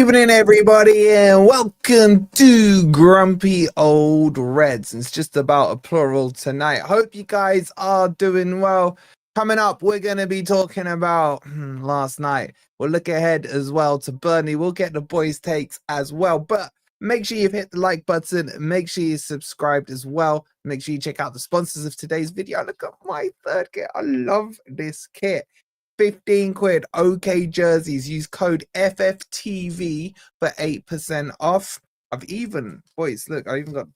evening, everybody, and welcome to Grumpy Old Reds. It's just about a plural tonight. Hope you guys are doing well. Coming up, we're going to be talking about last night. We'll look ahead as well to Burnley. We'll get the boys' takes as well. But make sure you've hit the like button. Make sure you're subscribed as well. Make sure you check out the sponsors of today's video. Look at my third kit. I love this kit. 15 quid, OK jerseys. Use code FFTV for 8% off. Boys, look, I even got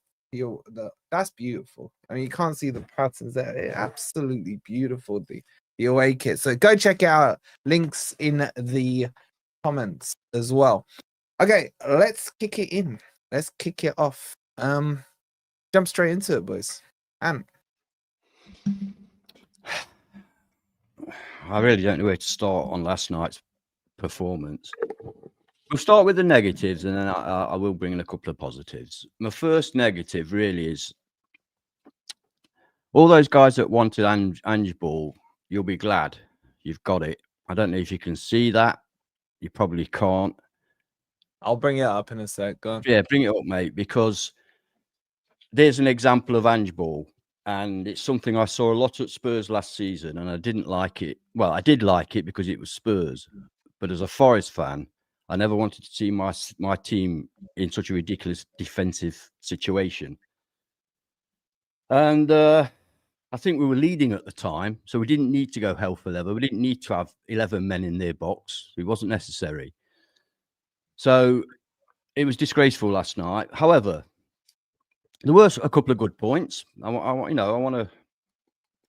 that's beautiful. I mean, you can't see the patterns there. It's absolutely beautiful, the away kit. So go check out. Links in the comments as well. Okay, let's kick it in. Let's kick it off. Jump straight into it, boys. And I really don't know where to start on last night's performance. We'll start with the negatives, and then I will bring in a couple of positives. My first negative really is all those guys that wanted Ange Ball. You'll be glad you've got it. I don't know if you can see that. You probably can't. I'll bring it up in a sec. Go on. Yeah, bring it up, mate, because there's an example of Ange Ball. And it's something I saw a lot at Spurs last season, and I didn't like it. Well, I did like it because it was Spurs. But as a Forest fan, I never wanted to see my team in such a ridiculous defensive situation. And I think we were leading at the time, so we didn't need to go hell for leather. We didn't need to have 11 men in their box. It wasn't necessary. So it was disgraceful last night. However, there were a couple of good points. I want to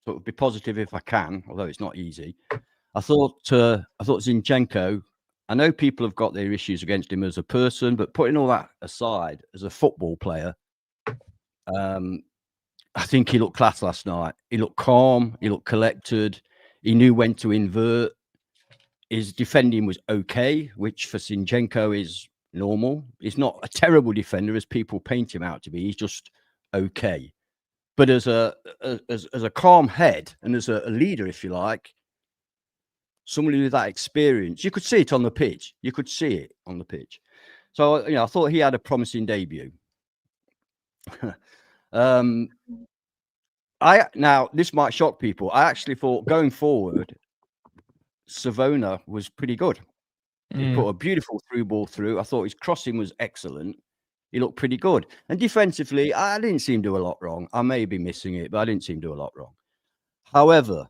sort of be positive if I can, although it's not easy. I thought Zinchenko. I know people have got their issues against him as a person, but putting all that aside, as a football player, I think he looked class last night. He looked calm. He looked collected. He knew when to invert. His defending was okay, which for Zinchenko is normal. He's not a terrible defender as people paint him out to be. He's just okay. But as a calm head and as a leader, if you like, somebody with that experience, you could see it on the pitch. So I thought he had a promising debut. Now this might shock people. I actually thought going forward, Savona was pretty good. He put a beautiful through ball through. I thought his crossing was excellent. He looked pretty good. And defensively, I didn't see him do a lot wrong. I may be missing it, but I didn't see him do a lot wrong. However,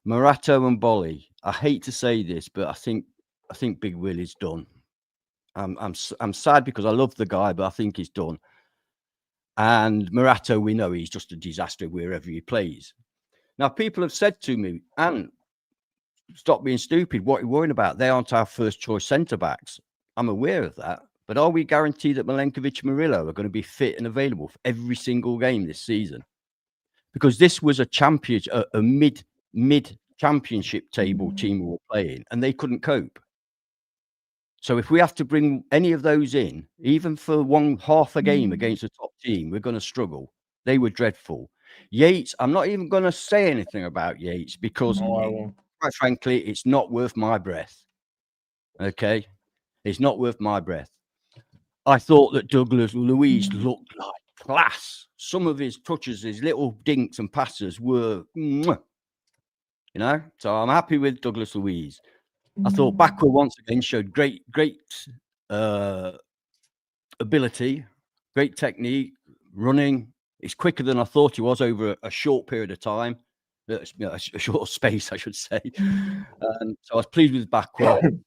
Morato and Bolly, I hate to say this, but I think Big Will is done. I'm sad because I love the guy, but I think he's done. And Morato, we know he's just a disaster wherever he plays. Now, people have said to me, and stop being stupid. What are you worrying about? They aren't our first choice centre backs. I'm aware of that. But are we guaranteed that Milenkovic and Murillo are going to be fit and available for every single game this season? Because this was a mid championship table team we were playing, and they couldn't cope. So if we have to bring any of those in, even for half a game against a top team, we're going to struggle. They were dreadful. Yates, I'm not even going to say anything about Yates because quite frankly, it's not worth my breath. Okay? It's not worth my breath. I thought that Douglas Luiz looked like class. Some of his touches, his little dinks and passes were, So I'm happy with Douglas Luiz. I thought Bakwa once again showed great ability, great technique, running. He's quicker than I thought he was over a short period of time. A short space, I should say. So I was pleased with Bakwa.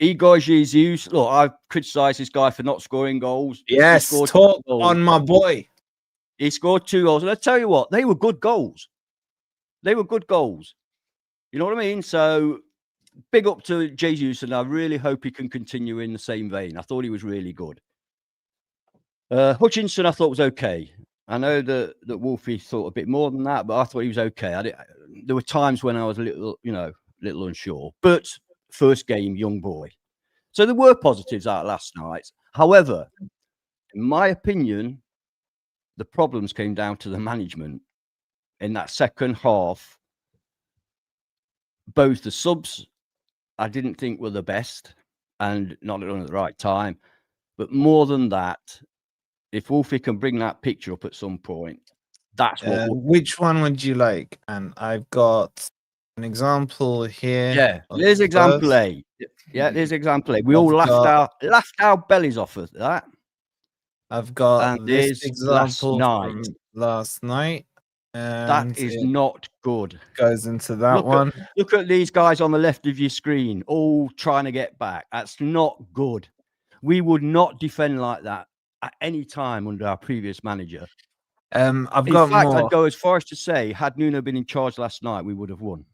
Igor Jesus, look, I've criticised this guy for not scoring goals. Yes, talk on my boy. He scored 2 goals. And I tell you what, they were good goals. You know what I mean? So big up to Jesus, and I really hope he can continue in the same vein. I thought he was really good. Hutchinson, I thought was okay. I know that Wolfie thought a bit more than that, but I thought he was okay. There were times when I was a little unsure. But first game, young boy. So there were positives out last night. However, in my opinion, the problems came down to the management in that second half. Both the subs, I didn't think were the best. and not done at the right time. But more than that, if Wolfie can bring that picture up at some point, that's what. Which one would you like? And I've got an example here. Yeah, there's example A. Yeah, there's example A. We all laughed our bellies off of that. I've got and this example from last night. And that is not good. Goes into that one. Look at these guys on the left of your screen, all trying to get back. That's not good. We would not defend like that at any time under our previous manager. In fact, I'd go as far as to say, had Nuno been in charge last night, we would have won.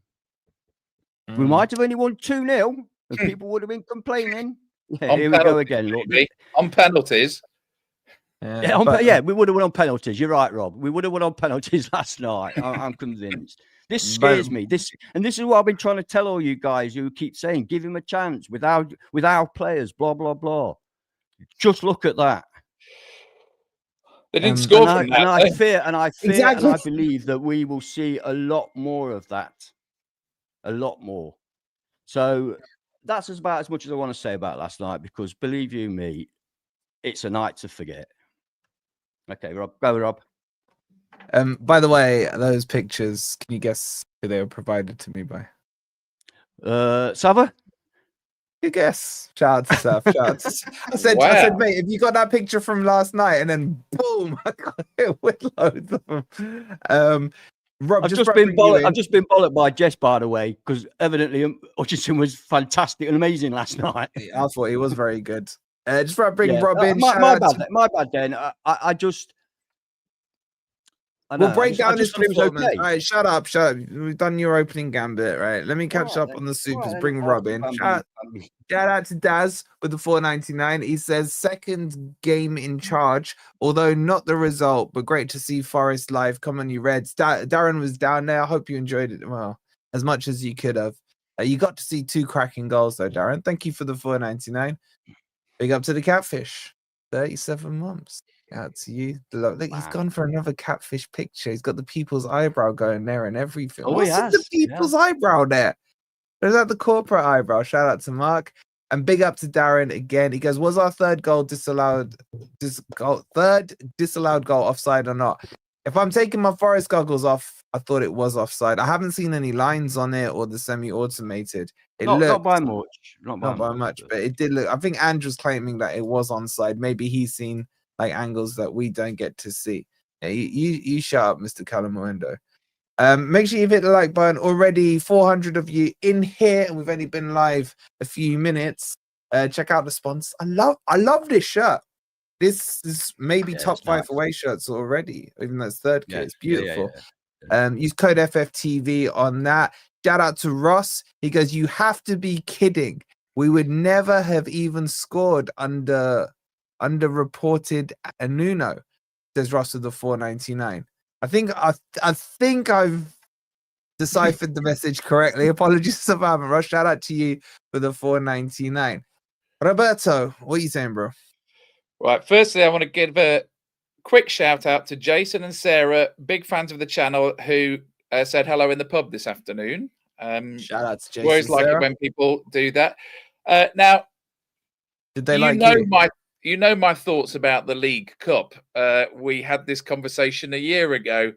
We might have only won 2-0, and people would have been complaining. Yeah, here we go again. Look, on penalties. Yeah, we would have won on penalties. You're right, Rob. We would have won on penalties last night. I'm convinced. This scares me. This is what I've been trying to tell all you guys who keep saying, give him a chance with our players, blah, blah, blah. Just look at that. They didn't score from that. And I fear exactly. and I believe that we will see a lot more of that. A lot more. So that's about as much as I want to say about last night, because believe you me, it's a night to forget. Okay, Rob. Go, Rob. By the way, those pictures, can you guess who they were provided to me by? Sava? Good guess. Shout out to Saf. Shout out to I said, mate, if you got that picture from last night, and then boom, I got it with loads of them. Rob, I've just been bollocked by Jess, by the way, because evidently Hutchinson was fantastic and amazing last night. I thought he was very good. Just for bring Rob in. My bad, then. We'll break down his performance. Okay. All right, shut up. We've done your opening gambit, right? Let me catch up on the supers. Bring Rob in. Shout out to Daz with the 4.99. He says second game in charge, although not the result, but great to see Forest live. Come on, you Reds. Darren was down there. I hope you enjoyed it as much as you could have. You got to see 2 cracking goals though, Darren. Thank you for the 4.99. Big up to the catfish. 37 months. Out to you. Look, he's gone for another catfish picture. He's got the people's eyebrow going there and everything. Oh, what's the people's eyebrow there? Is that the corporate eyebrow? Shout out to Mark. And big up to Darren again. He goes, was our third disallowed goal offside or not? If I'm taking my Forest goggles off, I thought it was offside. I haven't seen any lines on it or the semi-automated. Not by much. Not by much, but it did look. I think Andrew's claiming that it was onside. Maybe he's seen like angles that we don't get to see. Yeah, you shut up, Mr. Calamuendo. Make sure you hit the like button. Already 400 of you in here, and we've only been live a few minutes. Check out the sponsor. I love this shirt. This is maybe top 5 away shirts already, even though it's third kit. It's beautiful. Use code FFTV on that. Shout out to Ross. He goes, you have to be kidding. We would never have even scored under reported Nuno, says Ross with the 4.99. I think I've deciphered the message correctly. Apologies if I haven't. Ross, shout out to you for the 4.99. Roberto, what are you saying, bro? Right. Firstly, I want to give a quick shout out to Jason and Sarah, big fans of the channel, who said hello in the pub this afternoon. Shout out to Jason. Always like it when people do that. Now, did they you know my thoughts about the League Cup. We had this conversation a year ago.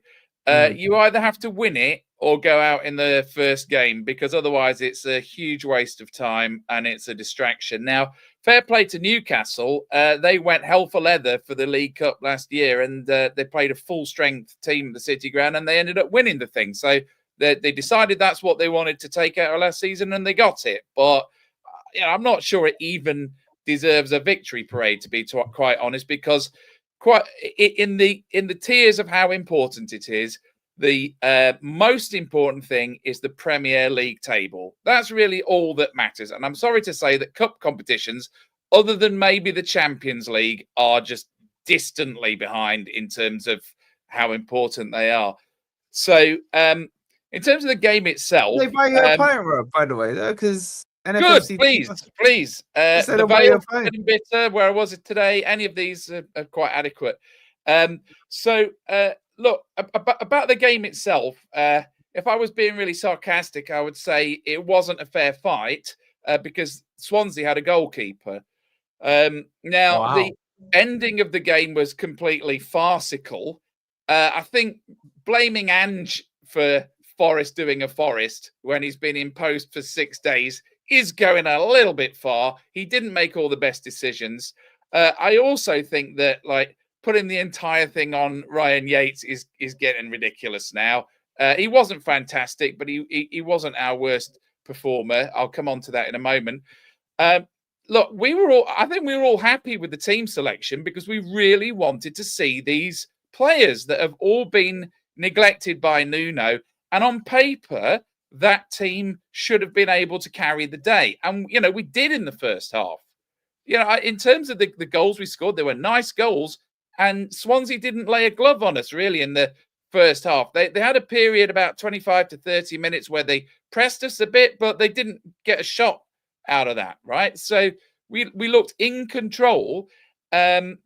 You either have to win it or go out in the first game, because otherwise it's a huge waste of time and it's a distraction. Now, fair play to Newcastle. They went hell for leather for the League Cup last year, and they played a full-strength team at the City Ground, and they ended up winning the thing. So they decided that's what they wanted to take out of last season, and they got it. But I'm not sure it even deserves a victory parade, to be quite honest, because in the tiers of how important it is, the most important thing is the Premier League table. That's really all that matters. And I'm sorry to say that cup competitions, other than maybe the Champions League, are just distantly behind in terms of how important they are. So in terms of the game itself, they buy you a pint, Rob, by the way, though, because NFFC, good, please. The Vale, Bitter, where I was today, any of these are quite adequate. Look, about the game itself, if I was being really sarcastic, I would say it wasn't a fair fight. because Swansea had a goalkeeper. Now, Wow. the ending of the game was completely farcical. I think blaming Ange for Forest doing a Forest when he's been in post for 6 days is going a little bit far. He didn't make all the best decisions. I also think that putting the entire thing on Ryan Yates is getting ridiculous now. He wasn't fantastic, but he wasn't our worst performer. I'll come on to that in a moment. Look, I think we were all happy with the team selection because we really wanted to see these players that have all been neglected by Nuno. And on paper, that team should have been able to carry the day. And, we did in the first half. In terms of the goals we scored, they were nice goals. And Swansea didn't lay a glove on us, really, in the first half. They had a period about 25 to 30 minutes where they pressed us a bit, but they didn't get a shot out of that, right? So we looked in control. And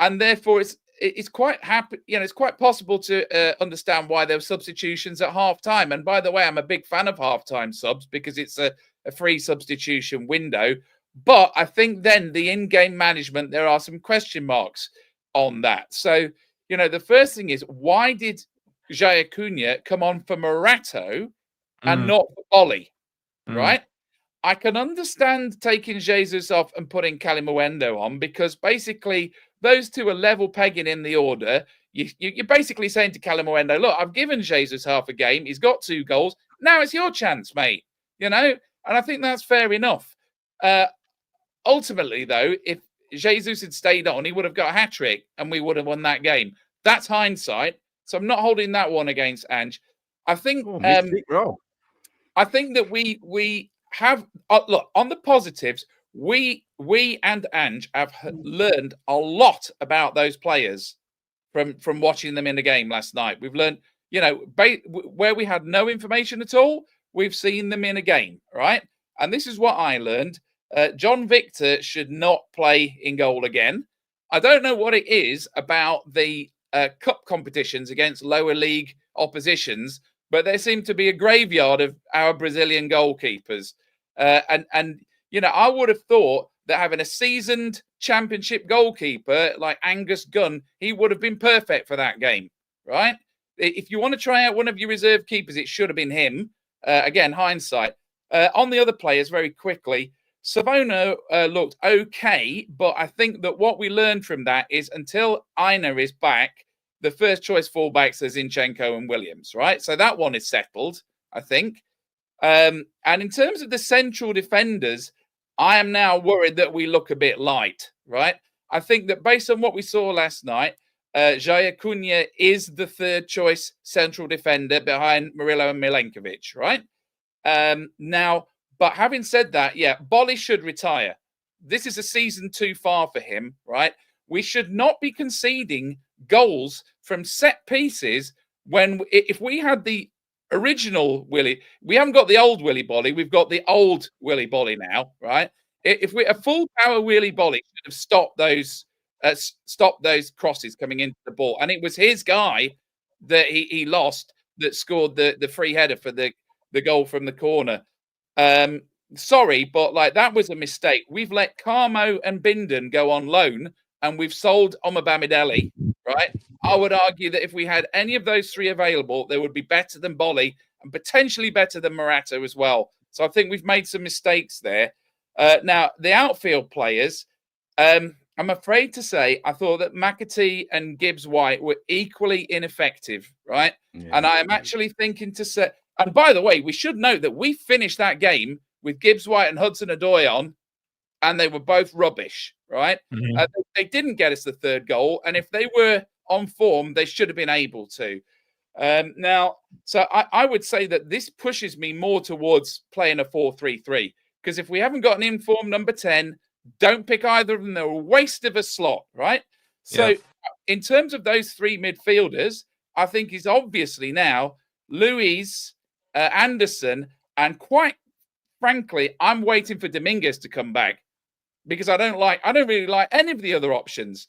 therefore, it's quite happy. It's quite possible to understand why there were substitutions at halftime. And by the way, I'm a big fan of halftime subs because it's a free substitution window. But I think then the in-game management, there are some question marks on that. So, the first thing is, why did Jaya Cunha come on for Morato and not for Bolly, right? I can understand taking Jesus off and putting Kalimawendo on because basically those two are level pegging in the order. You're basically saying to Kalimawendo, look, I've given Jesus half a game. He's got 2 goals. Now it's your chance, mate. And I think that's fair enough. Ultimately, though, if Jesus had stayed on, he would have got a hat-trick and we would have won that game. That's hindsight. So I'm not holding that one against Ange. I think I think that we have look on the positives. We and Ange have learned a lot about those players from watching them in the game last night. We've learned, where we had no information at all, we've seen them in a game, right? And this is what I learned. John Victor should not play in goal again. I don't know what it is about the cup competitions against lower league oppositions, but there seemed to be a graveyard of our Brazilian goalkeepers. And I would have thought that having a seasoned championship goalkeeper like Angus Gunn, he would have been perfect for that game, right? If you want to try out one of your reserve keepers, it should have been him. Again, hindsight. On the other players, very quickly, Savona looked okay, but I think that what we learned from that is until Aina is back, the first choice fullbacks are Zinchenko and Williams, right? So that one is settled, I think. And in terms of the central defenders, I am now worried that we look a bit light, right? I think that based on what we saw last night, Jaya Cunha is the third choice central defender behind Murillo and Milenkovic, right? Now, but having said that, Bolly should retire. This is a season too far for him, right? We should not be conceding goals from set pieces if we had the original Willie, we haven't got the old Willie Bolly, we've got the old Willie Bolly now, right? If we a full power Willie Bolly should have stopped those crosses coming into the ball, and it was his guy that he lost that scored the free header for the goal from the corner. Sorry, but that was a mistake. We've let Carmo and Bindon go on loan, and we've sold Omabamidele, right? I would argue that if we had any of those 3 available, they would be better than Bolly and potentially better than Morato as well. So I think we've made some mistakes there. Now, the outfield players, I'm afraid to say I thought that McAtee and Gibbs-White were equally ineffective, right? Yeah. And I am actually thinking to say, and by the way, we should note that we finished that game with Gibbs-White and Hudson-Odoi on, and they were both rubbish, right? Mm-hmm. They didn't get us the 3rd goal, and if they were on form, they should have been able to. Now, so I would say that this pushes me more towards playing a 4-3-3, because if we haven't got an informed number 10, don't pick either of them. They're a waste of a slot, right? So in terms of those 3 midfielders, I think is obviously now Luiz, Anderson, and quite frankly, I'm waiting for Dominguez to come back because I don't really like any of the other options.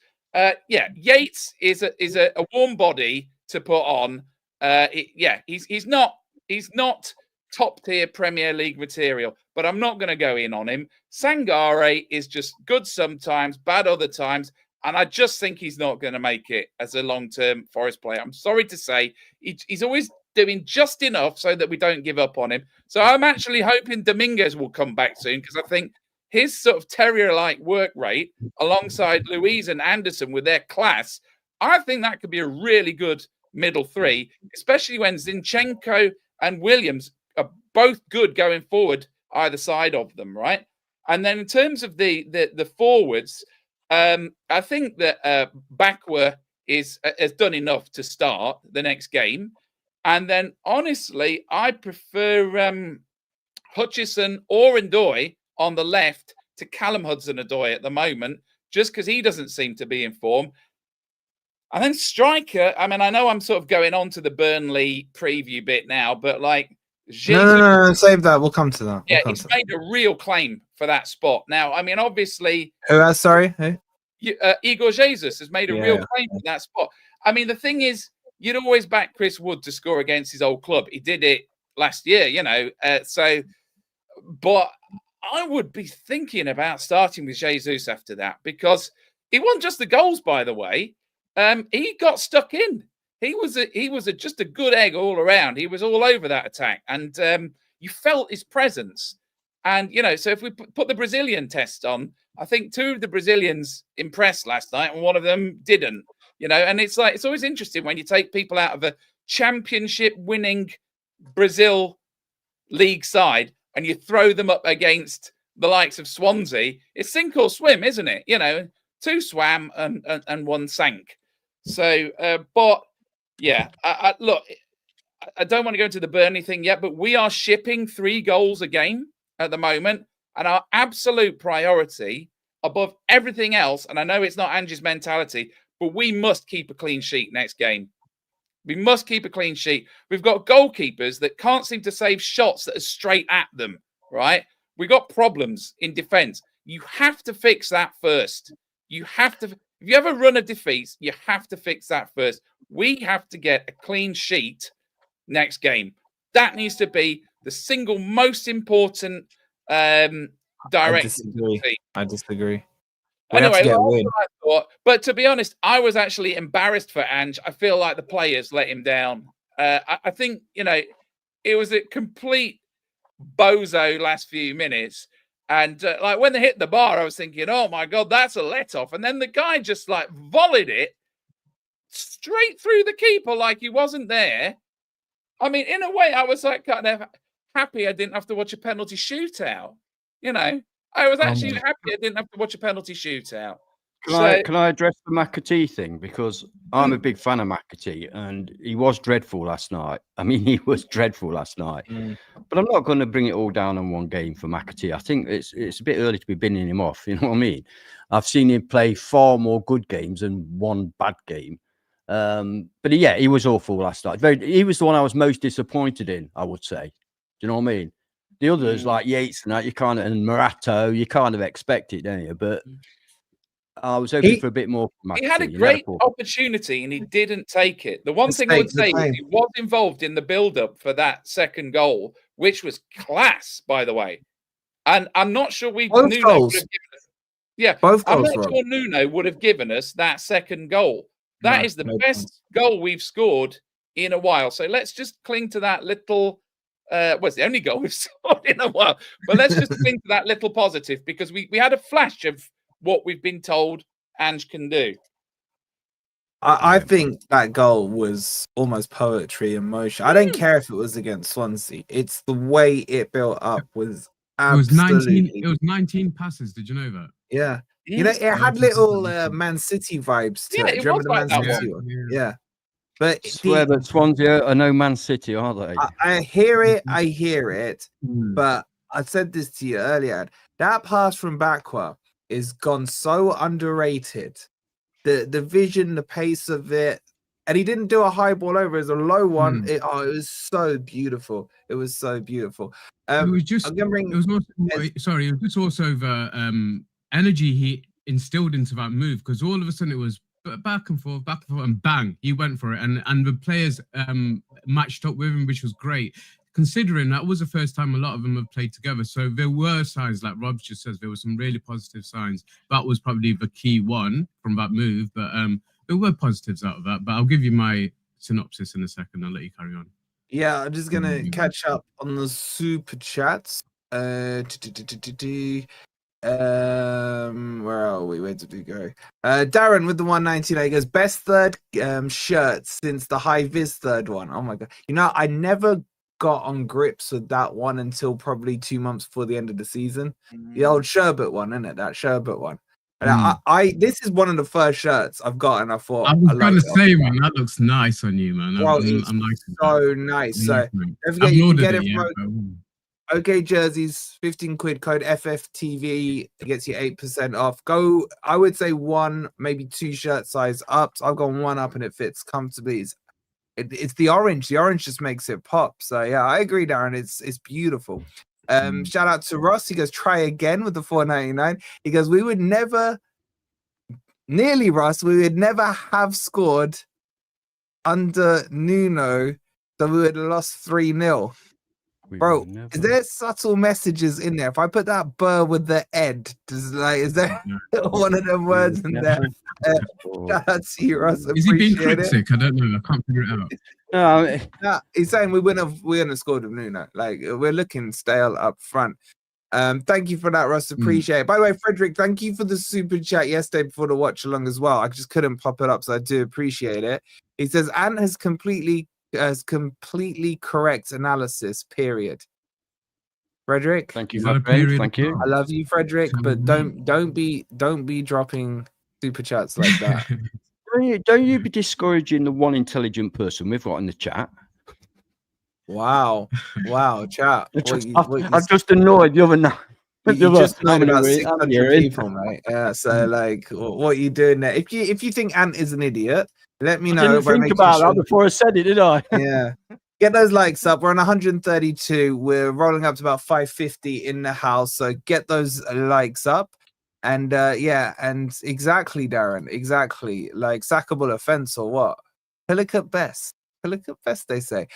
Yates is a warm body to put on. He's not top tier Premier League material, but I'm not going to go in on him. Sangare is just good sometimes, bad other times, and I just think he's not going to make it as a long-term Forest player. I'm sorry to say, he's always doing just enough so that we don't give up on him. So I'm actually hoping Dominguez will come back soon, because I think his sort of terrier-like work rate alongside Louise and Anderson with their class, I think that could be a really good middle three, especially when Zinchenko and Williams are both good going forward, either side of them, right? And then in terms of the forwards, I think that Bakwa has done enough to start the next game. And then, honestly, I prefer Hutchinson or Ndoye on the left to Callum Hudson-Odoi at the moment, just because he doesn't seem to be in form. And then striker, I mean, I know I'm sort of going on to the Burnley preview bit now, but like... No, save that. We'll come to that. Yeah, he's made a real claim for that spot. Now, I mean, obviously... Who has, sorry? Who? Igor Jesus has made a real claim for that spot. I mean, the thing is, you'd always back Chris Wood to score against his old club. He did it last year, you know. But I would be thinking about starting with Jesus after that, because he wasn't just the goals, by the way. He got stuck in. He was just a good egg all around. He was all over that attack, and you felt his presence. And you know, so if we put the Brazilian test on, I think 2 of the Brazilians impressed last night, and 1 of them didn't. You know, and it's always interesting when you take people out of a championship-winning Brazil league side and you throw them up against the likes of Swansea. It's sink or swim, isn't it? You know, 2 swam and 1 sank. So, but yeah, look, I don't want to go into the Burnley thing yet, but we are shipping 3 goals a game at the moment, and our absolute priority above everything else, and I know it's not Ange's mentality, but we must keep a clean sheet next game. We must keep a clean sheet. We've got goalkeepers that can't seem to save shots that are straight at them, right? We've got problems in defence. You have to fix that first. You have to... If you have a run of defeats, you have to fix that first. We have to get a clean sheet next game. That needs to be the single most important direction. I disagree. Anyway, that's what I thought. But to be honest, I was actually embarrassed for Ange. I feel like the players let him down. I think, you know, it was a complete bozo last few minutes. And like when they hit the bar, I was thinking, oh my God, that's a let off. And then the guy just like volleyed it straight through the keeper like he wasn't there. I mean, in a way, I was like kind of happy I didn't have to watch a penalty shootout. You know, I was actually happy I didn't have to watch a penalty shootout. Can I address the McAtee thing? Because I'm a big fan of McAtee, and he was dreadful last night. I mean, he was dreadful last night. But I'm not going to bring it all down on one game for McAtee. I think it's a bit early to be binning him off. You know what I mean? I've seen him play far more good games than one bad game. But yeah, he was awful last night. He was the one I was most disappointed in, I would say. Do you know what I mean? The others, like Yates and that, and Morato, you kind of expect it, don't you? But I was hoping for a bit more. He had a great opportunity and he didn't take it. The one thing I would say is he was involved in the build-up for that second goal, which was class, by the way. And I'm not sure Nuno would have given us. Yeah, both goals. I'm not sure Nuno would have given us that second goal. That is the best goal we've scored in a while. So let's just cling to that little. It's the only goal we've scored in a while. But let's just cling to that little positive, because we had a flash of what we've been told Ange can do. I think that goal was almost poetry in motion. I don't care if it was against Swansea. It's the way it built up was absolutely... It was 19 passes. Did you know that? Yeah. You know, it had little Man City vibes to it. Do you remember the Man City one? Yeah. But I swear that Swansea are no Man City, are they? I hear it. But I said this to you earlier. That pass from Bakwa is gone so underrated. The vision, the pace of it, and he didn't do a high ball over. It was a low one. It was so beautiful. It was so beautiful. It was just. It was just also the energy he instilled into that move, because all of a sudden it was back and forth, and bang, he went for it, and the players matched up with him, which was great. considering that was the first time a lot of them have played together. So there were signs, like Rob just says, there were some really positive signs. That was probably the key one from that move, but there were positives out of that. But I'll give you my synopsis in a second. I'll let you carry on. Yeah, I'm just gonna catch up on the super chats. Where are we? Where did we go? Darren with the 199 goes, best third shirt since the high vis third one. Oh my god! You know, I never got on grips with that one until probably 2 months before the end of the season. The old Sherbet one, isn't it? That Sherbet one. And I this is one of the first shirts I've got, and I thought I was gonna say, man, that looks nice on you, man. Well, I'm liking so nice. So don't forget, I've you can ordered get it, it from OK Jerseys, 15 quid, code FFTV. It gets you 8% off. Go, I would say 1, maybe 2 shirt size ups. I've gone 1 up and it fits comfortably. It's the orange. The orange just makes it pop. So yeah, I agree, Darren. It's beautiful. Shout out to Ross. He goes, try again with the 4.99. He goes, we would never have scored under Nuno, so we would have lost 3-0. Bro, is there subtle messages in there? If I put that burr with the ed, is there one of them words in there? Shout out to you, Ross. Is he being cryptic? I don't know. I can't figure it out. No, he's saying we wouldn't have scored with Nuno. Like, we're looking stale up front. Thank you for that, Ross. Appreciate it. By the way, Frederick, thank you for the super chat yesterday before the watch along as well. I just couldn't pop it up, so I do appreciate it. He says, Ant has completely correct analysis, period. Frederick, thank you, my friend. Thank you. I love you, Frederick, but don't be dropping super chats like that. Don't you be discouraging the one intelligent person we've got in the chat. Wow, chat. I'm just annoyed the other night. You just annoyed about 600 people, mate. Yeah, so like, what are you doing there? If you think Ant is an idiot, let me know. I didn't think about that before I said it, did I? Yeah. Get those likes up. We're on 132. We're rolling up to about 550 in the house. So get those likes up. And yeah, and exactly, Darren. Exactly. Like sackable offense or what? Pillock at best. Pillock at best, they say.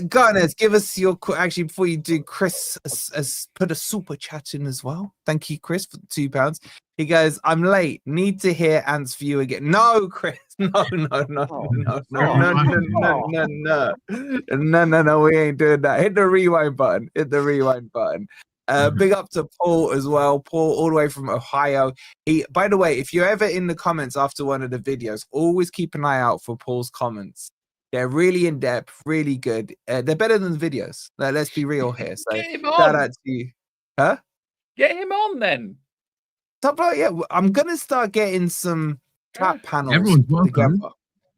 Garnet, give us your actually before you do, Chris has put a super chat in as well. Thank you, Chris, for the £2. He goes, I'm late. Need to hear Ant's view again. No, Chris. No. We ain't doing that. Hit the rewind button. Big up to Paul as well. Paul, all the way from Ohio. By the way, if you're ever in the comments after one of the videos, always keep an eye out for Paul's comments. They're really in depth, really good. They're better than the videos. Let's be real here. So shout out to you. Huh? Get him on then. Yeah, I'm gonna start getting some chat panels together.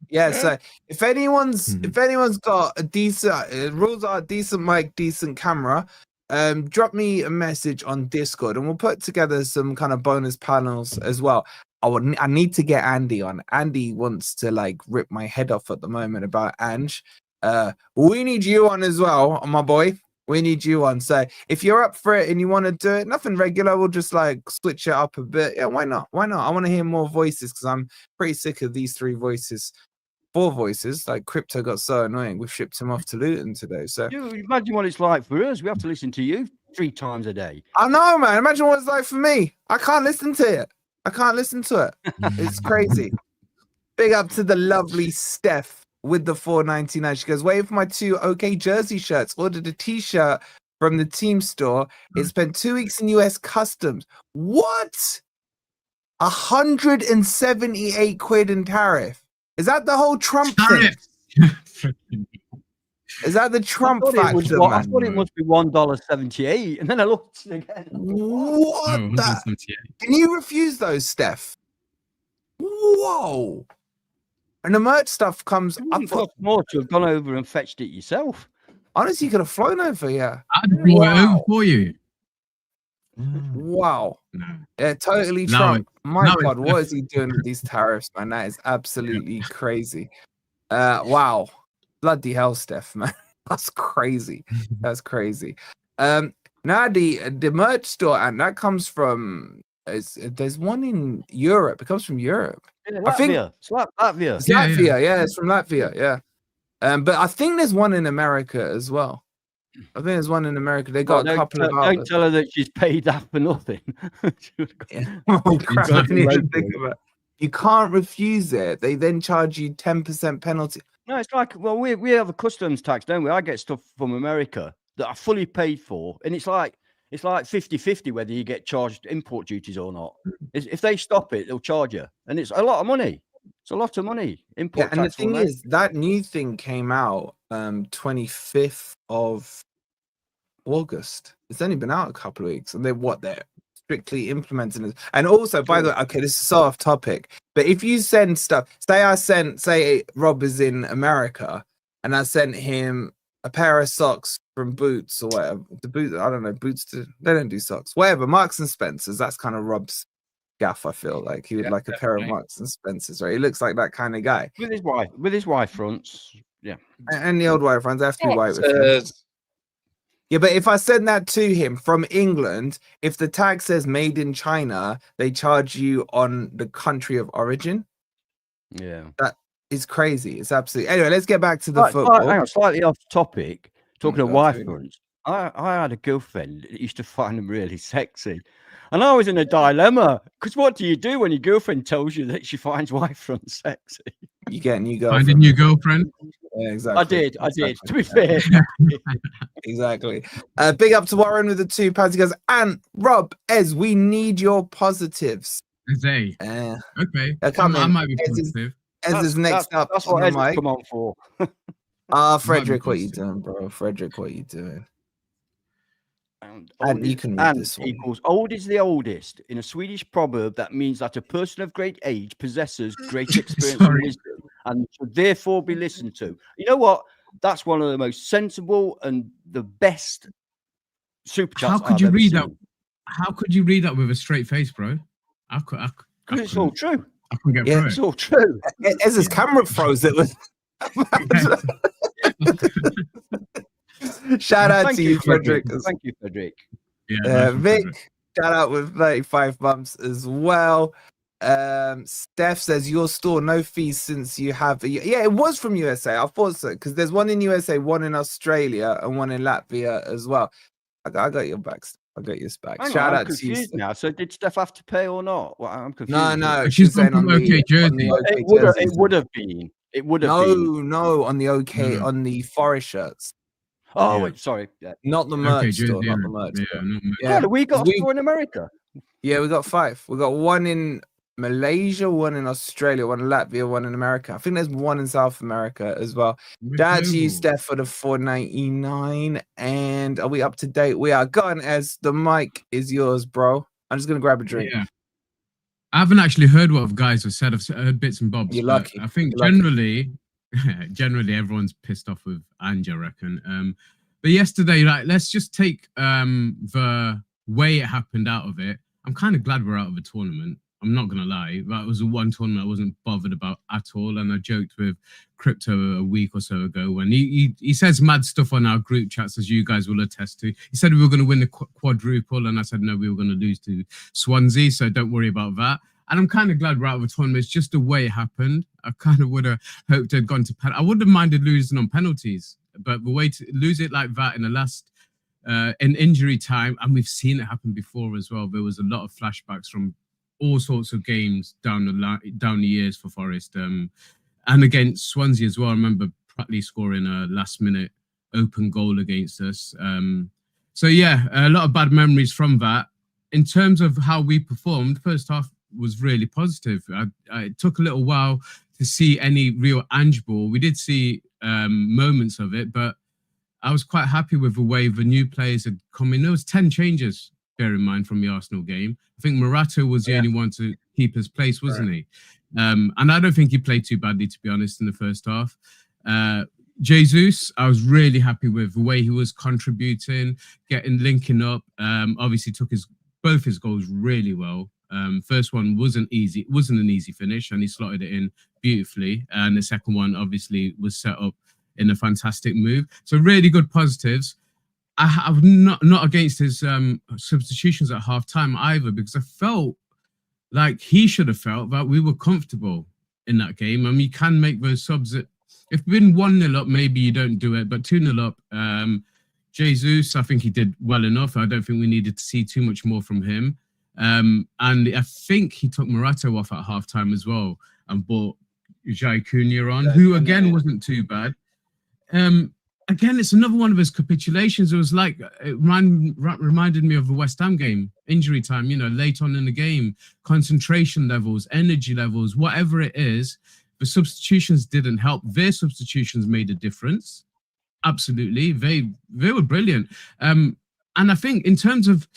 Yeah, so if anyone's got a decent rules are decent mic, decent camera, drop me a message on Discord and we'll put together some kind of bonus panels as well. I need to get Andy on. Andy wants to like rip my head off at the moment about Ange. We need you on as well, my boy. We need you on. So if you're up for it and you want to do it, nothing regular, we'll just like switch it up a bit. Yeah, why not? I want to hear more voices because I'm pretty sick of these 4 voices. Like Crypto got so annoying. We've shipped him off to Luton today. So you imagine what it's like for us. We have to listen to you 3 times a day. I know, man. Imagine what it's like for me. I can't listen to it. It's crazy. Big up to the lovely Steph with the 4.99. She goes, waiting for my 2 OK Jersey shirts. Ordered a t-shirt from the team store. It spent 2 weeks in US customs. What? 178 quid in tariff. Is that the whole Trump thing? Is that the Trump factor, man? I thought it must be $1.78, and then I looked again. What? Can you refuse those, Steph? Whoa! And the merch stuff comes. I thought more to have gone over and fetched it yourself. Honestly, you could have flown over, yeah. I'd have brought it over for you. Wow. Yeah, totally Trump. My God, what is he doing with these tariffs, man? That is absolutely crazy. Wow. Bloody hell, Steph, man. That's crazy. Now the merch store, and that comes from there's one in Europe. It comes from Europe. Yeah, Latvia. I think it's Latvia. It's Latvia, yeah, it's from Latvia, yeah. But I think there's one in America as well. I think there's one in America. They Well, got a couple of don't outlets. tell her that she's paid that for nothing. Yeah. Oh crap! I didn't even think local. about it. You can't refuse it. They then charge you 10% penalty. No, it's like, well, we have a customs tax, don't we? I get stuff from America that I fully paid for, and it's like 50-50 whether you get charged import duties or not. If they stop it, they'll charge you, and it's a lot of money. It's a lot of money. Import Yeah, and the tax. thing is, that new thing came out 25th of August. It's only been out a couple of weeks, and they're strictly implementing it. And also, by the way, okay, this is so off topic, but if you send stuff, say Rob is in America, and I sent him a pair of socks from Boots or whatever. The Boots, I don't know, they don't do socks. Whatever, Marks and Spencers. That's kind of Rob's gaff. I feel like he would like a pair of Marks and Spencers, right? He looks like that kind of guy. With his wife fronts, yeah. And the old white fronts have to be white with him. Yeah, but if I send that to him from England, if the tag says made in China, they charge you on the country of origin. Yeah. That is crazy. It's absolutely. Anyway, let's get back to the football. Hang on, slightly off topic. Talking of wife really. fronts, I had a girlfriend that used to find them really sexy. And I was in a dilemma, because what do you do when your girlfriend tells you that she finds wife fronts sexy? You get a new girlfriend. Find a new girlfriend. Yeah, exactly. I did. To be fair. Exactly. Big up to Warren with the £2. He goes, and Rob, Ez, we need your positives. Okay. I might be positive. Ez is next up. That's what Ez has come on for. Frederick, what you doing, bro? Frederick, what you doing? And you can read this one. Equals old is the oldest in a Swedish proverb that means that a person of great age possesses great experience and wisdom and should therefore be listened to. You know what? That's one of the most sensible and the best super chats. How could you read that? How could you read that with a straight face, bro? It's all true. I can get through it. It's all true. As his camera froze, it was. Shout out to you, Frederick. Thank you, Frederick. Yeah, Vic, shout out with 35 bumps as well. Steph says your store no fees since you have yeah, it was from USA. I thought so because there's one in USA, one in Australia, and one in Latvia as well. I got your back. I got your back. Shout out to you now. So did Steph have to pay or not? Well, I'm confused. No. She's saying on the jersey. It would have been. It would have been. No, on the on the Forest shirts. Oh, wait, sorry. Yeah. Not the merch store. Not the merch store. Yeah, we got a store in America. Yeah, we got 5. We got one in Malaysia, one in Australia, one in Latvia, one in America. I think there's one in South America as well. Shout out to you, Steph, for the $4.99. And are we up to date? We are. Go on, Ez. The mic is yours, bro. I'm just gonna grab a drink. Yeah. I haven't actually heard what guys have said. I've heard bits and bobs. You're lucky. I think generally everyone's pissed off with Ange, I reckon. But yesterday, let's just take the way it happened out of it. I'm kind of glad we're out of the tournament. I'm not going to lie. That was the one tournament I wasn't bothered about at all. And I joked with Crypto a week or so ago when he says mad stuff on our group chats, as you guys will attest to. He said we were going to win the quadruple, and I said, no, we were going to lose to Swansea, so don't worry about that. And I'm kind of glad we're out of the tournament. It's just the way it happened. I kind of would have hoped they'd gone to penalties. I wouldn't have minded losing on penalties, but the way to lose it like that in the last in injury time, and we've seen it happen before as well. There was a lot of flashbacks from all sorts of games down the years for Forest, and against Swansea as well. I remember Pratley scoring a last-minute open goal against us. So yeah, a lot of bad memories from that. In terms of how we performed, first half was really positive. It took a little while to see any real Ange ball. We did see moments of it, but I was quite happy with the way the new players had come in. There was 10 changes, bear in mind, from the Arsenal game. I think Morata was the only one to keep his place, wasn't he? And I don't think he played too badly, to be honest, in the first half. Jesus, I was really happy with the way he was contributing, linking up. Obviously took both his goals really well. First one wasn't an easy finish, and he slotted it in beautifully. And the second one obviously was set up in a fantastic move. So really good positives. I'm not against his substitutions at half time either, because I felt like he should have felt that we were comfortable in that game. And you can make those subs. If you've been 1-0 up, maybe you don't do it, but 2-0 up, Jesus, I think he did well enough. I don't think we needed to see too much more from him. And I think he took Morata off at halftime as well and brought Jai Cunha on, who again wasn't too bad. Again, it's another one of his capitulations. It was like, it reminded me of the West Ham game, injury time, late on in the game, concentration levels, energy levels, whatever it is. The substitutions didn't help. Their substitutions made a difference. Absolutely. They were brilliant. And I think in terms of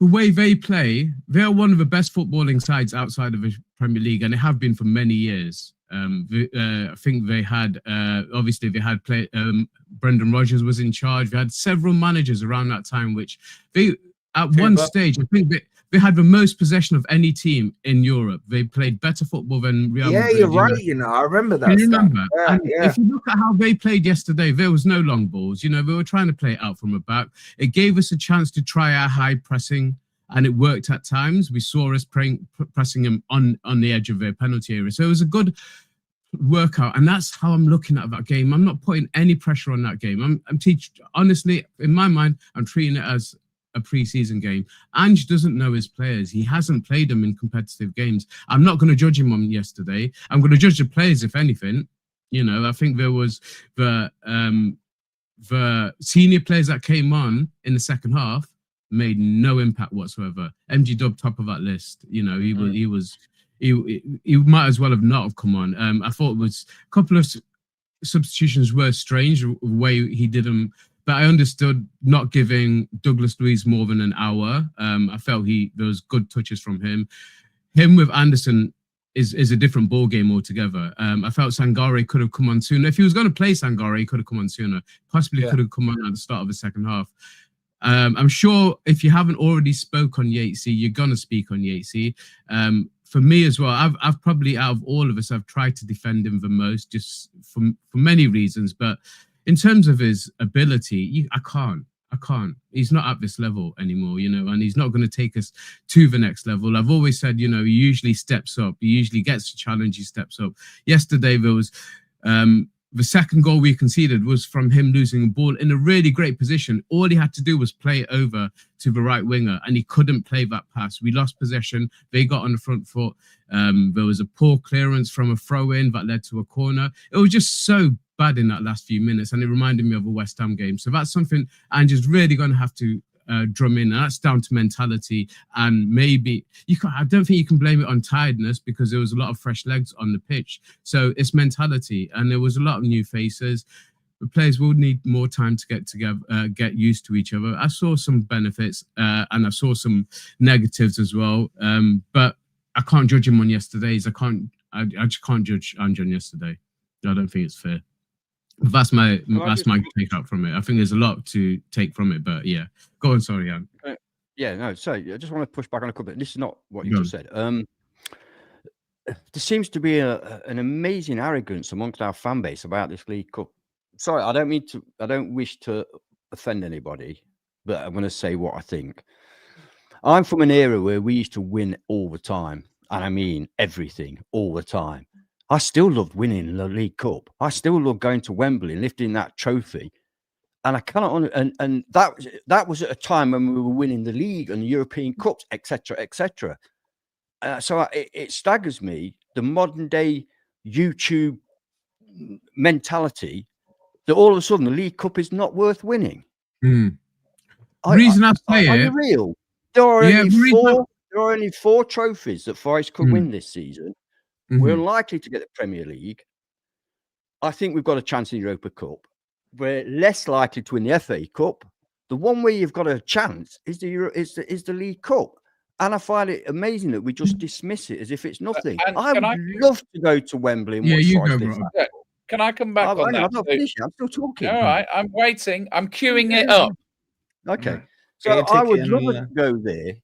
the way they play, they're one of the best footballing sides outside of the Premier League, and they have been for many years. I think they had, obviously they had Brendan Rodgers was in charge. They had several managers around that time, which they, at one stage, I think they had the most possession of any team in Europe. They played better football than Real Madrid. Yeah, you're right. I remember that. Can you remember? Yeah. If you look at how they played yesterday, there was no long balls. They were trying to play it out from the back. It gave us a chance to try our high pressing, and it worked at times. We saw us pressing them on the edge of their penalty area. So it was a good workout, and that's how I'm looking at that game. I'm not putting any pressure on that game. I'm honestly, in my mind, I'm treating it as a pre-season game. Ange doesn't know his players. He hasn't played them in competitive games. I'm not going to judge him on yesterday. I'm going to judge the players, if anything. I think there was the senior players that came on in the second half made no impact whatsoever. MG Dub, top of that list. He might as well have not have come on. I thought it was a couple of substitutions were strange the way he did them, but I understood not giving Douglas Luiz more than an hour. I felt there was good touches from him. Him with Anderson is a different ball game altogether. I felt Sangare could have come on sooner. If he was going to play Sangare, he could have come on sooner. Possibly could have come on at the start of the second half. I'm sure if you haven't already spoke on Yatesy, you're going to speak on Yatesy. For me as well, I've probably, out of all of us, I've tried to defend him the most, just for many reasons. But in terms of his ability, I can't. He's not at this level anymore, and he's not going to take us to the next level. I've always said, he usually steps up. He usually gets a challenge. He steps up. Yesterday, there was the second goal we conceded was from him losing a ball in a really great position. All he had to do was play it over to the right winger, and he couldn't play that pass. We lost possession. They got on the front foot. There was a poor clearance from a throw-in that led to a corner. It was just so bad in that last few minutes, and it reminded me of a West Ham game. So that's something Ange's really going to have to drum in, and that's down to mentality. And maybe I don't think you can blame it on tiredness, because there was a lot of fresh legs on the pitch. So it's mentality, and there was a lot of new faces. The players will need more time to get together, get used to each other. I saw some benefits, and I saw some negatives as well. But I can't judge him on yesterday's. I just can't judge Ange on yesterday. I don't think it's fair. That's my take out from it. I think there's a lot to take from it, but yeah. Go on, sorry, Anne. Sorry. I just want to push back on a couple. This is not what you just said. There seems to be an amazing arrogance amongst our fan base about this League Cup. Sorry, I don't wish to offend anybody, but I'm going to say what I think. I'm from an era where we used to win all the time, and I mean everything all the time. I still loved winning the League Cup. I still love going to Wembley and lifting that trophy. And I cannot, and that was at a time when we were winning the league and the European Cups, etc., etc. So it staggers me, the modern day YouTube mentality, that all of a sudden the League Cup is not worth winning. The reason I say it, real. There are only four trophies that Forest could win this season. We're unlikely to get the Premier League. I think we've got a chance in the Europa Cup. We're less likely to win the FA Cup. The one where you've got a chance is the League Cup. And I find it amazing that we just dismiss it as if it's nothing. I would love to go to Wembley and watch Forest. Can I come back on that? I'm not finished. I'm still talking. All right, I'm waiting. I'm queuing it up. Okay. So I would love to go there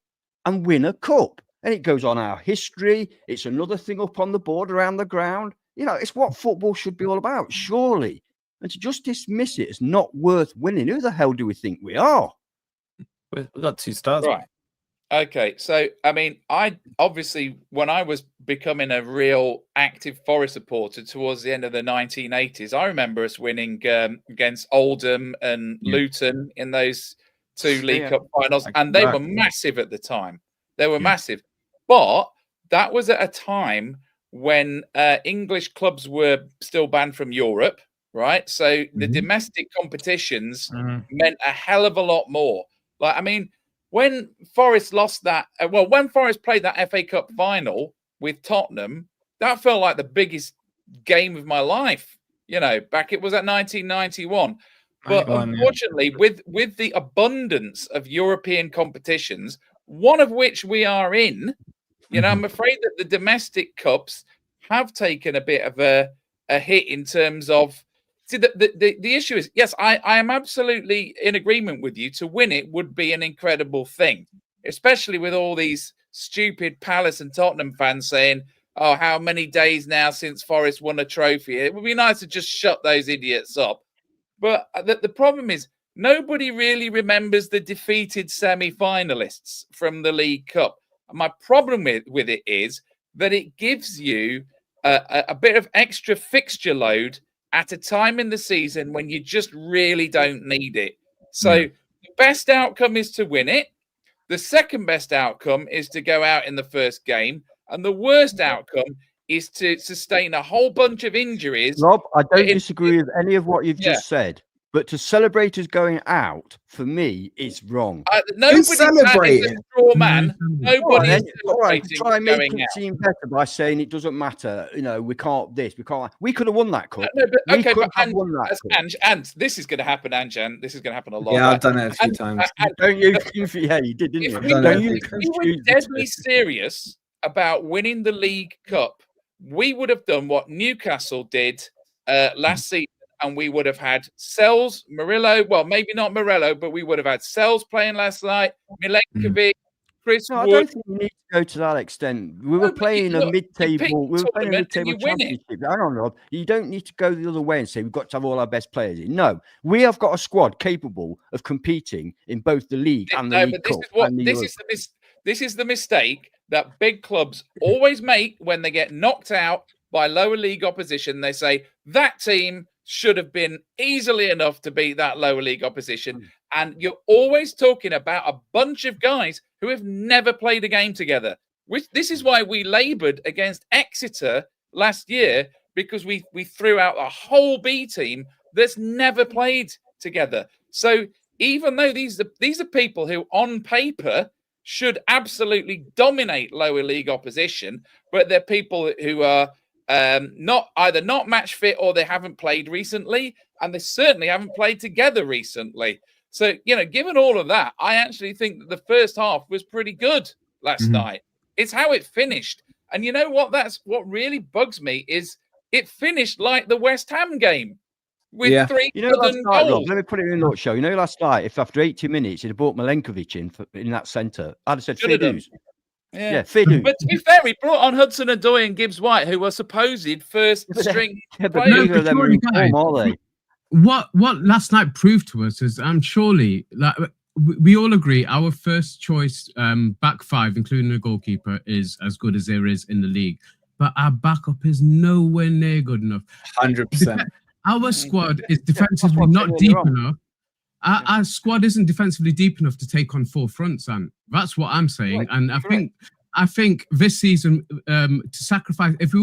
and win a cup. And it goes on our history. It's another thing up on the board around the ground. It's what football should be all about, surely. And to just dismiss it as not worth winning, who the hell do we think we are? We've got 2 stars. Right. Okay, so I mean, I obviously when I was becoming a real active Forest supporter towards the end of the 1980s, I remember us winning against Oldham and Luton in those two League Cup finals, and they were massive at the time. They were massive, but that was at a time when English clubs were still banned from Europe, right? So the domestic competitions meant a hell of a lot more. Like, I mean, when Forest lost that, when Forest played that FA Cup final with Tottenham, that felt like the biggest game of my life. You know, back it was at 1991. But unfortunately, with the abundance of European competitions, one of which we are in, you know, I'm afraid that the domestic cups have taken a bit of a hit in terms of. See, the issue is, yes, I am absolutely in agreement with you. To win it would be an incredible thing, especially with all these stupid Palace and Tottenham fans saying, oh, how many days now since Forest won a trophy? It would be nice to just shut those idiots up. But the problem is, nobody really remembers the defeated semi-finalists from the League Cup. And my problem with it is that it gives you a bit of extra fixture load at a time in the season when you just really don't need it. So the best outcome is to win it. The second best outcome is to go out in the first game. And the worst outcome is to sustain a whole bunch of injuries. Rob, I don't disagree with any of what you've just said. But to celebrate us going out, for me, is wrong. Nobody's celebrating. Straw man. Nobody is celebrating. Try and make it seem better by saying it doesn't matter. You know, we can't this, we can't. We could have won that cup. No, but, okay, but and this is going to happen, Ange. This is going to happen a lot. Yeah, I've done it a few times. Don't you? Yeah, you did, didn't you? If we were deadly serious about winning the League Cup, we would have done what Newcastle did last season. And we would have had Sels, Murillo. Well, maybe not Murillo, but we would have had Sels playing last night. Milenkovic, Chris Wood. I don't think we need to go to that extent. We were playing a mid-table. We were playing a mid-table championship. I don't know. You don't need to go the other way and say we've got to have all our best players in. No, we have got a squad capable of competing in both the league and the League Cup. This is the mistake that big clubs always make when they get knocked out by lower league opposition. They say that team should have been easily enough to beat that lower league opposition. And you're always talking about a bunch of guys who have never played a game together. This is why we laboured against Exeter last year, because we threw out a whole B team that's never played together. So even though these are people who on paper should absolutely dominate lower league opposition, but they're people who are not match fit, or they haven't played recently, and they certainly haven't played together recently. So, you know, given all of that, I actually think that the first half was pretty good last night. It's how it finished. And you know what? That's what really bugs me is it finished like the West Ham game with 3 goals. Rob, let me put it in a nutshell. You know, last night, if after 80 minutes he'd have brought Milenkovic in that centre, I'd have said fair dues. Yeah, fair dues. But to be fair, he brought on Hudson Ndoye and Gibbs White, who were supposed first string players. Neither of them are in form, are they? What last night proved to us is, surely, like, we all agree our first choice back five, including the goalkeeper, is as good as there is in the league. But our backup is nowhere near good enough. 100%. Our squad is defensively not deep enough. Our squad isn't defensively deep enough to take on four fronts, and that's what I'm saying. Right. And I think this season to sacrifice, if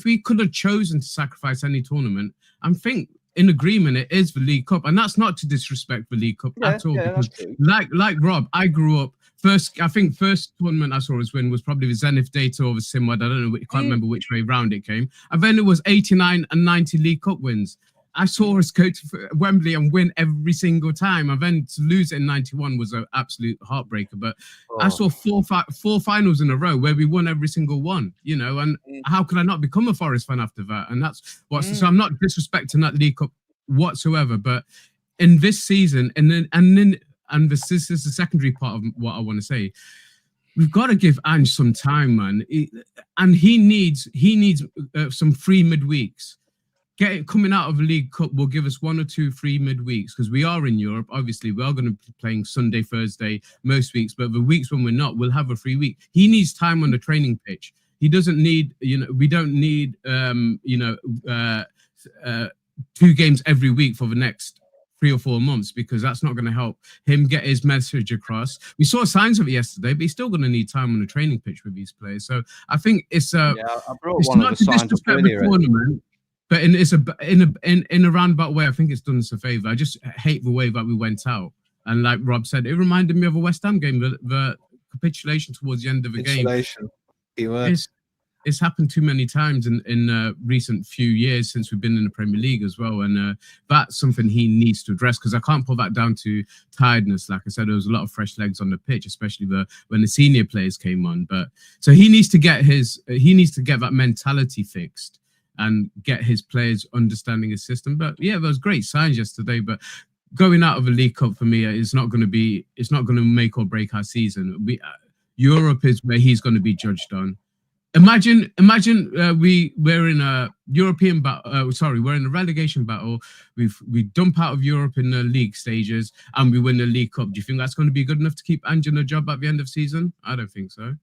we could have chosen to sacrifice any tournament, I think in agreement it is the League Cup, and that's not to disrespect the League Cup at all. Because like Rob, I grew up first tournament I saw us win was probably the Zenith Data over Simwad. I don't know, I can't remember which way round it came. And then it was 89 and 90 League Cup wins. I saw us go to Wembley and win every single time. And then to lose in 91 was an absolute heartbreaker. But I saw four finals in a row where we won every single one, you know, and how could I not become a Forest fan after that? And that's what, so I'm not disrespecting that League Cup whatsoever. But in this season, and this is the secondary part of what I want to say, we've got to give Ange some time, man. And he needs some free midweeks. coming out of the League Cup will give us 1 or 2 free midweeks because we are in Europe. Obviously, we are going to be playing Sunday, Thursday most weeks, but the weeks when we're not, we'll have a free week. He needs time on the training pitch. He doesn't need, we don't need, 2 games every week for the next 3 or 4 months because that's not going to help him get his message across. We saw signs of it yesterday, but he's still going to need time on the training pitch with these players. So I think it's I brought it's one not of the to signs up disrespect the earlier. tournament, but in a roundabout way, I think it's done us a favour. I just hate the way that we went out, and like Rob said, it reminded me of a West Ham game. The capitulation towards the end of the game. It's happened too many times in recent few years since we've been in the Premier League as well, and that's something he needs to address because I can't put that down to tiredness. Like I said, there was a lot of fresh legs on the pitch, especially when the senior players came on. But so he needs to get that mentality fixed and get his players understanding his system. But yeah, there was great signs yesterday. But going out of the League Cup for me is not going to make or break our season. Europe is where he's going to be judged on. Imagine we're in a European battle. We're in a relegation battle. We dump out of Europe in the league stages and we win the League Cup. Do you think that's going to be good enough to keep Ange in a job at the end of season? I don't think so.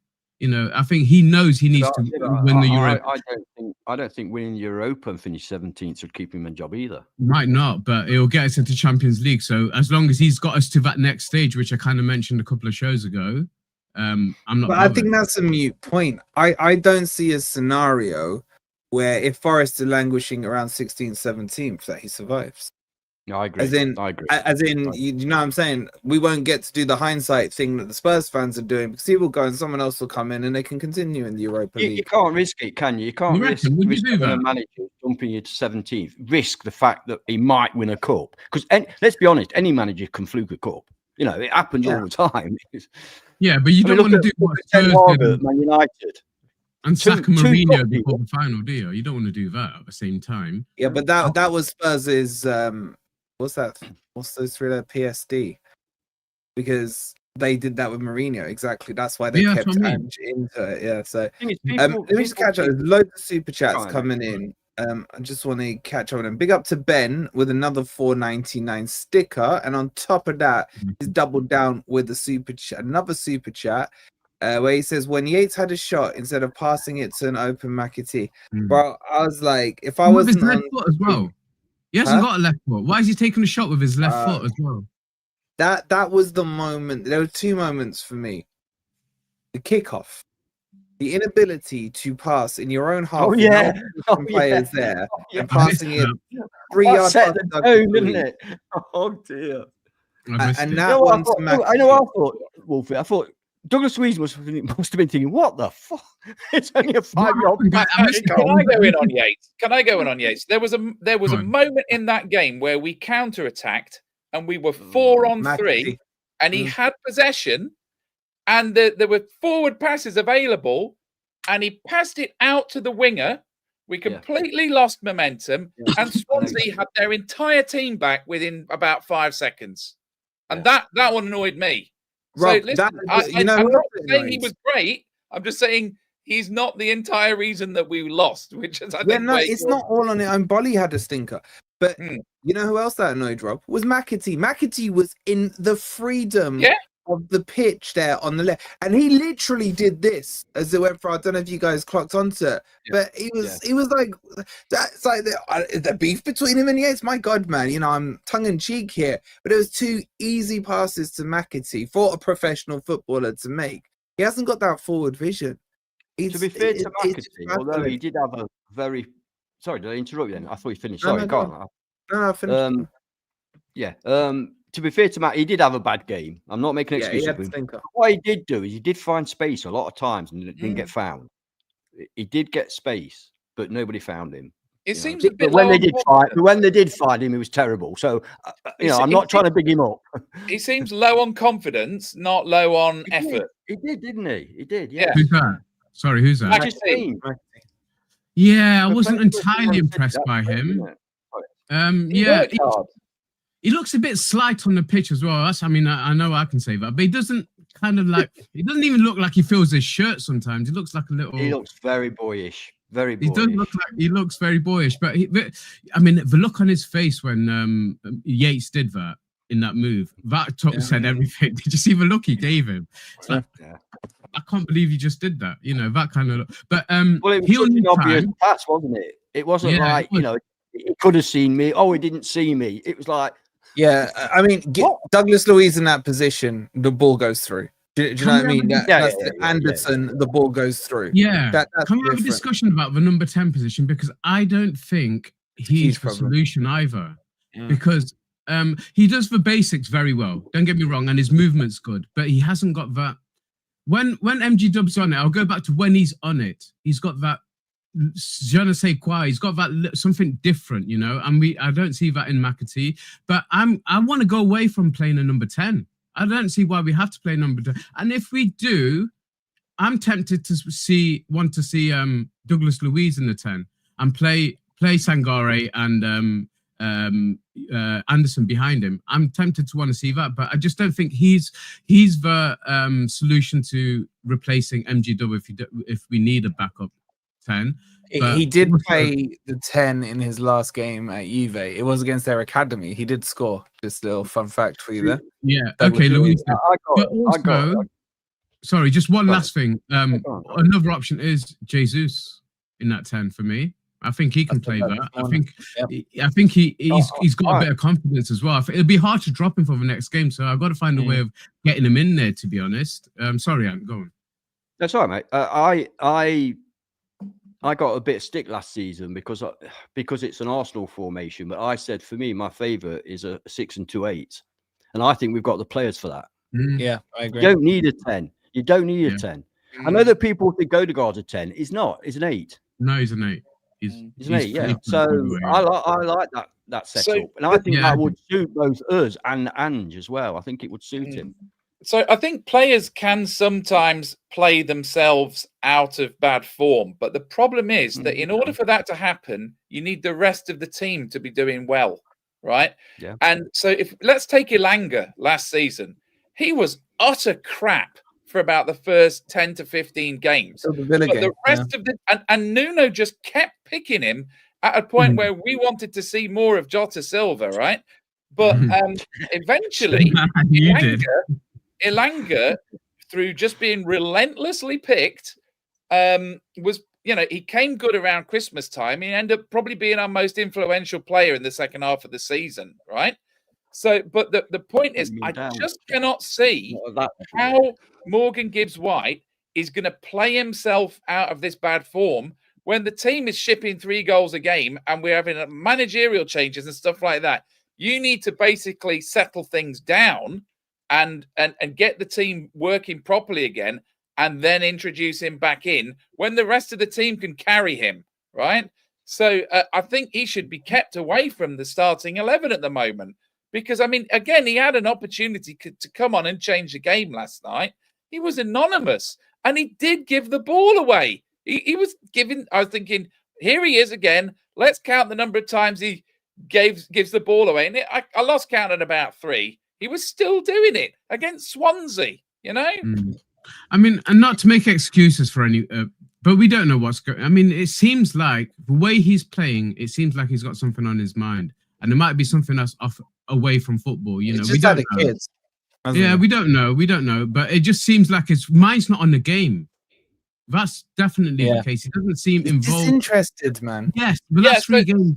I think he knows he needs to win the Europa. I don't think winning the Europa and finish 17th would keep him in job either. Might not, but it'll get us into Champions League. So as long as he's got us to that next stage, which I kind of mentioned a couple of shows ago. I'm not. But I think that's a moot point. I don't see a scenario where if Forest are languishing around 16th, 17th, that he survives. No, I agree. I agree. You know what I'm saying? We won't get to do the hindsight thing that the Spurs fans are doing because he will go and someone else will come in and they can continue in the Europa League. You can't risk it, can you? You can't risk a manager dumping you to 17th. Risk the fact that he might win a cup. Because let's be honest, any manager can fluke a cup. It happens all the time. Yeah, but you don't want to do what Spurs did Man United and sack Mourinho before the final, do you? You don't want to do that at the same time. Yeah, but that was Spurs' what's that? What's those 3 PSD? Because they did that with Mourinho. Exactly. That's why they kept Ange into it. Yeah. So let me just catch up. There's loads of super chats coming in. I just want to catch on and big up to Ben with another $4.99 sticker, and on top of that, he's doubled down with another super chat, where he says when Yates had a shot instead of passing it to an open McAtee. Bro, I was like, if I wasn't on foot as well, he hasn't got a left foot. Why is he taking a shot with his left foot as well? That was the moment. There were 2 moments for me: the kickoff. The inability to pass in your own half, players there, and passing it 3 yards. Didn't it? Oh dear! And that one, I know. I thought, Wolfie. I thought Douglas Luiz must have been thinking, "What the fuck? It's only a 5-yard back." Can I go in on Yates? There was a moment in that game where we counter-attacked and we were 4-on-3, and he had possession. And there were forward passes available, and he passed it out to the winger. We completely lost momentum, and Swansea had their entire team back within about 5 seconds. And that one annoyed me. Rob, so listen, I'm not saying he was great. I'm just saying he's not the entire reason that we lost. Which is, it's not all on it. And Bolly had a stinker. But you know who else that annoyed, Rob? Was McAtee. McAtee was in the freedom of the pitch there on the left, and he literally did this as it went for. I don't know if you guys clocked onto it, but he was like, that's like the beef between him and Yates. My God, man, I'm tongue in cheek here, but it was 2 easy passes to McAtee for a professional footballer to make. He hasn't got that forward vision. To be fair to McAtee, although he did have a very sorry, did I interrupt you? Then I thought you finished. Sorry, go on. No, finished. To be fair to Matt, he did have a bad game. I'm not making an excuse of him. What he did do is he did find space a lot of times and didn't get found. He did get space, but nobody found him. It seems a bit. When they did find him, he was terrible. So I'm not trying to big him up. He seems low on confidence, not low on effort. He did, didn't he? He did. Yeah. Who's that? Sorry, who's that? Yeah, I wasn't entirely impressed by him. He looks a bit slight on the pitch as well. I know I can say that, but he doesn't he doesn't even look like he feels his shirt sometimes. He looks like a little. He looks very boyish. Very He does boyish. look like he looks very boyish, but I mean, the look on his face when Yates did that in that move, that said everything. Did you see the look he gave him? It's like, I can't believe you just did that. You know, that kind of look. But well, it was he'll such need an obvious time. pass, wasn't it? It wasn't Yeah, like, you know, he could have seen me. Oh, he didn't see me. It was like, Yeah, I mean, Douglas Luiz in that position, the ball goes through. Do you know what I mean? That's Anderson, the ball goes through. Yeah. That's Can we have a discussion about the number 10 position? Because I don't think he's the solution either. Because he does the basics very well. Don't get me wrong, and his movement's good, but he hasn't got that. When MG Dub's on it, I'll go back to when he's on it. He's got that je ne sais quoi. He's got that something different, you know. And I don't see that in McAtee. But I want to go away from playing a number 10. I don't see why we have to play number 10. And if we do, I'm tempted to want to see Douglas Luiz in the 10 and play Sangare and Anderson behind him. I'm tempted to want to see that, but I just don't think he's the solution to replacing MGW if we need a backup 10. He did play the 10 in his last game at Juve. It was against their academy. He did score. Just a little fun fact for you there. Yeah. Okay, Luiz. Sorry, just one last thing. Another option is Jesus in that 10 for me. I think he can play that. I think he's got a bit of confidence as well. It'll be hard to drop him for the next game, so I've got to find a way of getting him in there. To be honest, sorry, Ant, go on. That's all right, mate. I got a bit of stick last season because it's an Arsenal formation. But I said for me, my favourite is a 6-2-8, and I think we've got the players for that. Yeah, I agree. You don't need a 10. You don't need a 10. I know that people think Odegaard's a 10. He's not. He's an 8. No, he's an 8. He's an 8. Yeah. So I like that setup, and I think that would suit both us and Ange as well. I think it would suit him. So I think players can sometimes play themselves out of bad form. But the problem is that in order for that to happen, you need the rest of the team to be doing well, right? Yeah. And so let's take Elanga last season. He was utter crap for about the first 10 to 15 games. But the rest of and Nuno just kept picking him at a point where we wanted to see more of Jota Silva, right? But eventually, Elanga, through just being relentlessly picked, was, he came good around Christmas time. He ended up probably being our most influential player in the second half of the season, right? So, but the point is, I just cannot see how Morgan Gibbs-White is going to play himself out of this bad form when the team is shipping 3 goals a game and we're having managerial changes and stuff like that. You need to basically settle things down and get the team working properly again, and then introduce him back in when the rest of the team can carry him, right? So I think he should be kept away from the starting 11 at the moment, because, I mean, again, he had an opportunity to come on and change the game last night. He was anonymous, and he did give the ball away. He was giving, I was thinking, here he is again. Let's count the number of times he gives the ball away. And I lost count at about 3. He was still doing it against Swansea, I mean, and not to make excuses for any, but we don't know what's going. I mean, it seems like the way he's playing, it seems like he's got something on his mind, and it might be something that's away from football. We don't know. Kids, we don't know. But it just seems like his mind's not on the game. That's definitely the case. He doesn't seem involved. Disinterested, man. Yes, but that's 3 games.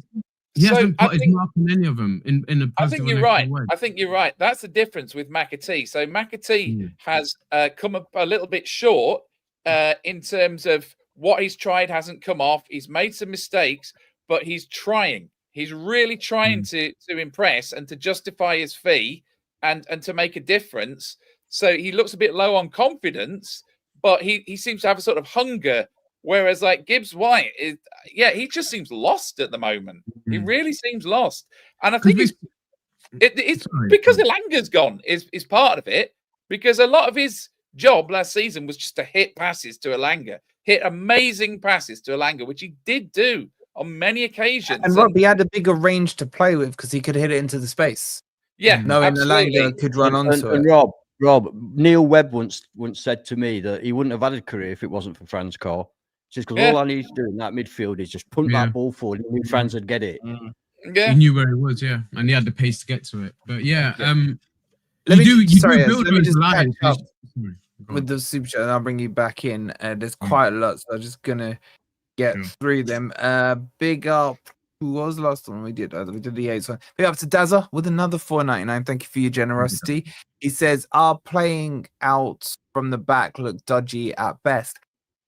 He hasn't put his mark on any of them in a positive. I think you're right. Way. I think you're right. That's the difference with McAtee. So McAtee has come up a little bit short in terms of what he's tried hasn't come off. He's made some mistakes, but he's trying. He's really trying to impress and to justify his fee and to make a difference. So he looks a bit low on confidence, but he seems to have a sort of hunger. Whereas like Gibbs-White, he just seems lost at the moment. He really seems lost. And I think it's because Elanga's gone is part of it, because a lot of his job last season was just to hit passes to Elanga, hit amazing passes to Elanga, which he did do on many occasions. And Rob, he had a bigger range to play with because he could hit it into the space. Yeah, knowing Elanga could run onto it. And Rob, Neil Webb once said to me that he wouldn't have had a career if it wasn't for Franz Carr. Because Yeah. all I need to do in that midfield is just punt that ball forward. New fans would get it. Yeah. He knew where he was, and he had the pace to get to it. But Let you me do sorry, build let me those just catch lines. up Sorry, go with on. the super chat and I'll bring you back in. There's quite a lot, so I'm just gonna get Sure. through them. Big up. Who was the last one we did? We did the 8th one. Big up to Dazza with another $4.99. Thank you for your generosity. He says, "Our playing out from the back looked dodgy at best."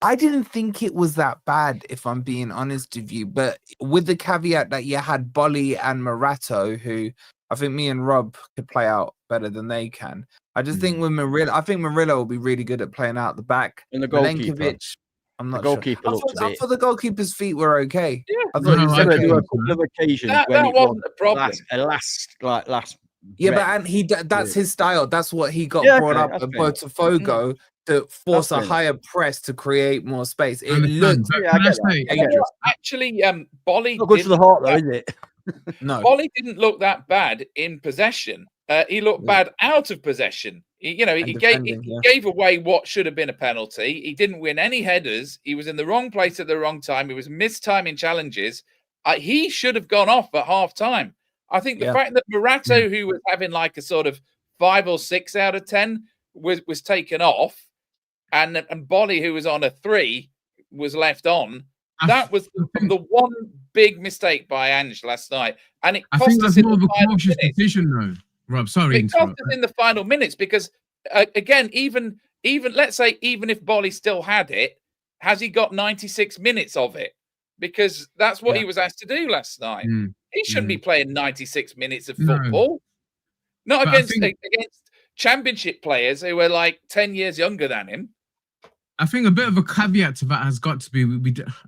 I didn't think it was that bad, if I'm being honest with you. But with the caveat that you had Bolly and Morato, who I think me and Rob could play out better than they can. I just think with Murillo, I think Murillo will be really good at playing out the back. And the goalkeeper. Milenkovic, I'm The not sure. goalkeeper I looked a thought bit. the goalkeeper's feet were okay. Yeah. I thought he was I There okay. were a couple of occasions when That it was wasn't a problem. last. Yeah, but breath. and that's his style. That's what he got Yeah, brought okay, up that's at fair enough. Botafogo to force fair a enough. higher press to create more space. It Understand, looked but Yeah, I can I get that. say, I get You know it. what? Actually, Bolly Not good for the didn't heart, though, look is it? no. Bolly didn't look that bad in possession. He looked Yeah. bad out of possession. He And defending, he gave away what should have been a penalty. He didn't win any headers. He was in the wrong place at the wrong time. He was mistiming challenges. He should have gone off at half time. I think the Yeah. fact that Morato, who was having like a sort of 5 or 6 out of 10, was taken off, and Bolly, who was on a 3, was left on. That was the one big mistake by Ange last night, and it I cost think us that's in more the of a final cautious minutes. decision, though. Rob, sorry, It cost us in the final minutes because, again, even let's say even if Bolly still had it, has he got 96 minutes of it? Because that's what he was asked to do last night. He shouldn't be playing 96 minutes of football, not But against championship players who are like 10 years younger than him. I think a bit of a caveat to that has got to be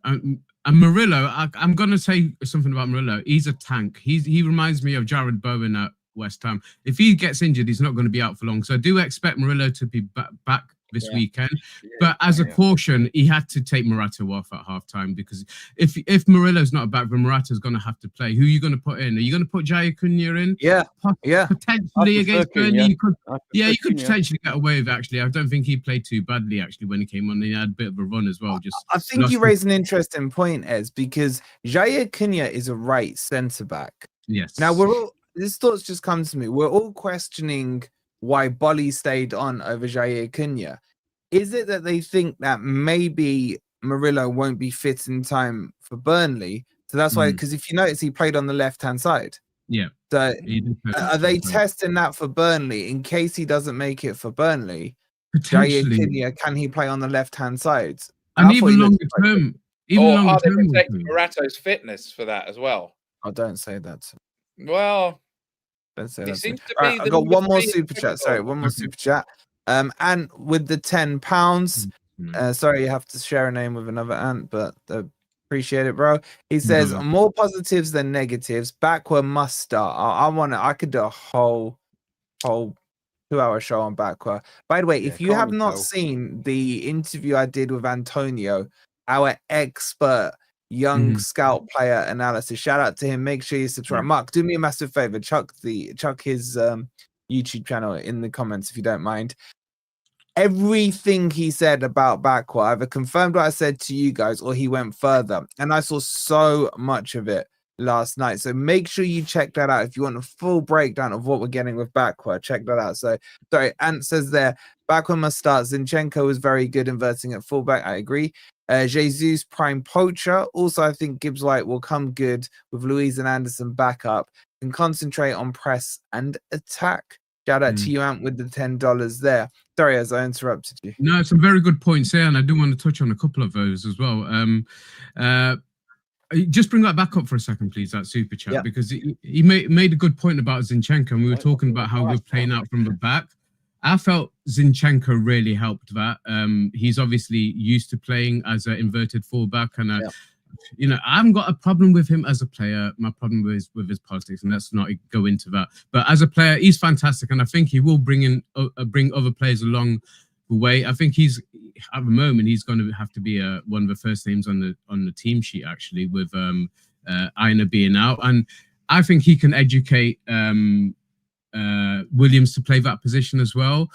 and Murillo. I'm going to say something about Murillo. He's a tank. He reminds me of Jared Bowen at West Ham. If he gets injured, he's not going to be out for long. So I do expect Murillo to be back this weekend. But as a caution, he had to take Morato off at halftime because if Murillo's not back, then Morata's going to have to play. Who are you going to put in? Are you going to put Jaya Cunha in? Yeah. Potentially against Burnley, you could Cunha. potentially get away with it, actually. I don't think he played too badly actually when he came on. He had a bit of a run as well. I think you raise an interesting point, Ez, because Jaya Cunha is a right centre back. Yes. Now this thought's just come to me. We're all questioning why Bolly stayed on over Jair Cunha. Is it that they think that maybe Murillo won't be fit in time for Burnley? So that's why, because if you notice, he played on the left-hand side. Yeah. So are they testing that for Burnley in case he doesn't make it for Burnley? Jair Cunha, can he play on the left-hand side? And even longer term, are they protecting Morato's fitness for that as well? Oh, don't say that. Well, don't say it that. seems to Right, be I've got one more super chat. Sorry, one more super chat. And with the £10, sorry, you have to share a name with another ant, but appreciate it, bro. He says more positives than negatives. Backward must start. I could do a whole 2-hour show on Backward. By the way, if you have not seen the interview I did with Antonio, our expert young scout player analysis, shout out to him. Make sure you subscribe. Mark, do me a massive favor. Chuck his YouTube channel in the comments if you don't mind. Everything he said about Backward either confirmed what I said to you guys or he went further. And I saw so much of it last night. So make sure you check that out. If you want a full breakdown of what we're getting with Backward, check that out. So, sorry, Ant says there, Backward must start. Zinchenko was very good inverting at fullback. I agree. Jesus, prime poacher. Also, I think Gibbs White will come good with Louise and Anderson back up and concentrate on press and attack. Shout out to you, Ant, with the $10 there. Sorry, as I interrupted you. No, some very good points there, and I do want to touch on a couple of those as well. Just bring that back up for a second, please, that super chat, because he made a good point about Zinchenko, and we were talking about how we're playing out from the back. I felt Zinchenko really helped that. He's obviously used to playing as an inverted fullback, and I haven't got a problem with him as a player. My problem is with his politics, and let's not go into that. But as a player, he's fantastic, and I think he will bring other players along the way. I think at the moment he's going to have to be one of the first names on the team sheet, actually, with Aina being out, and I think he can educate Williams to play that position as well.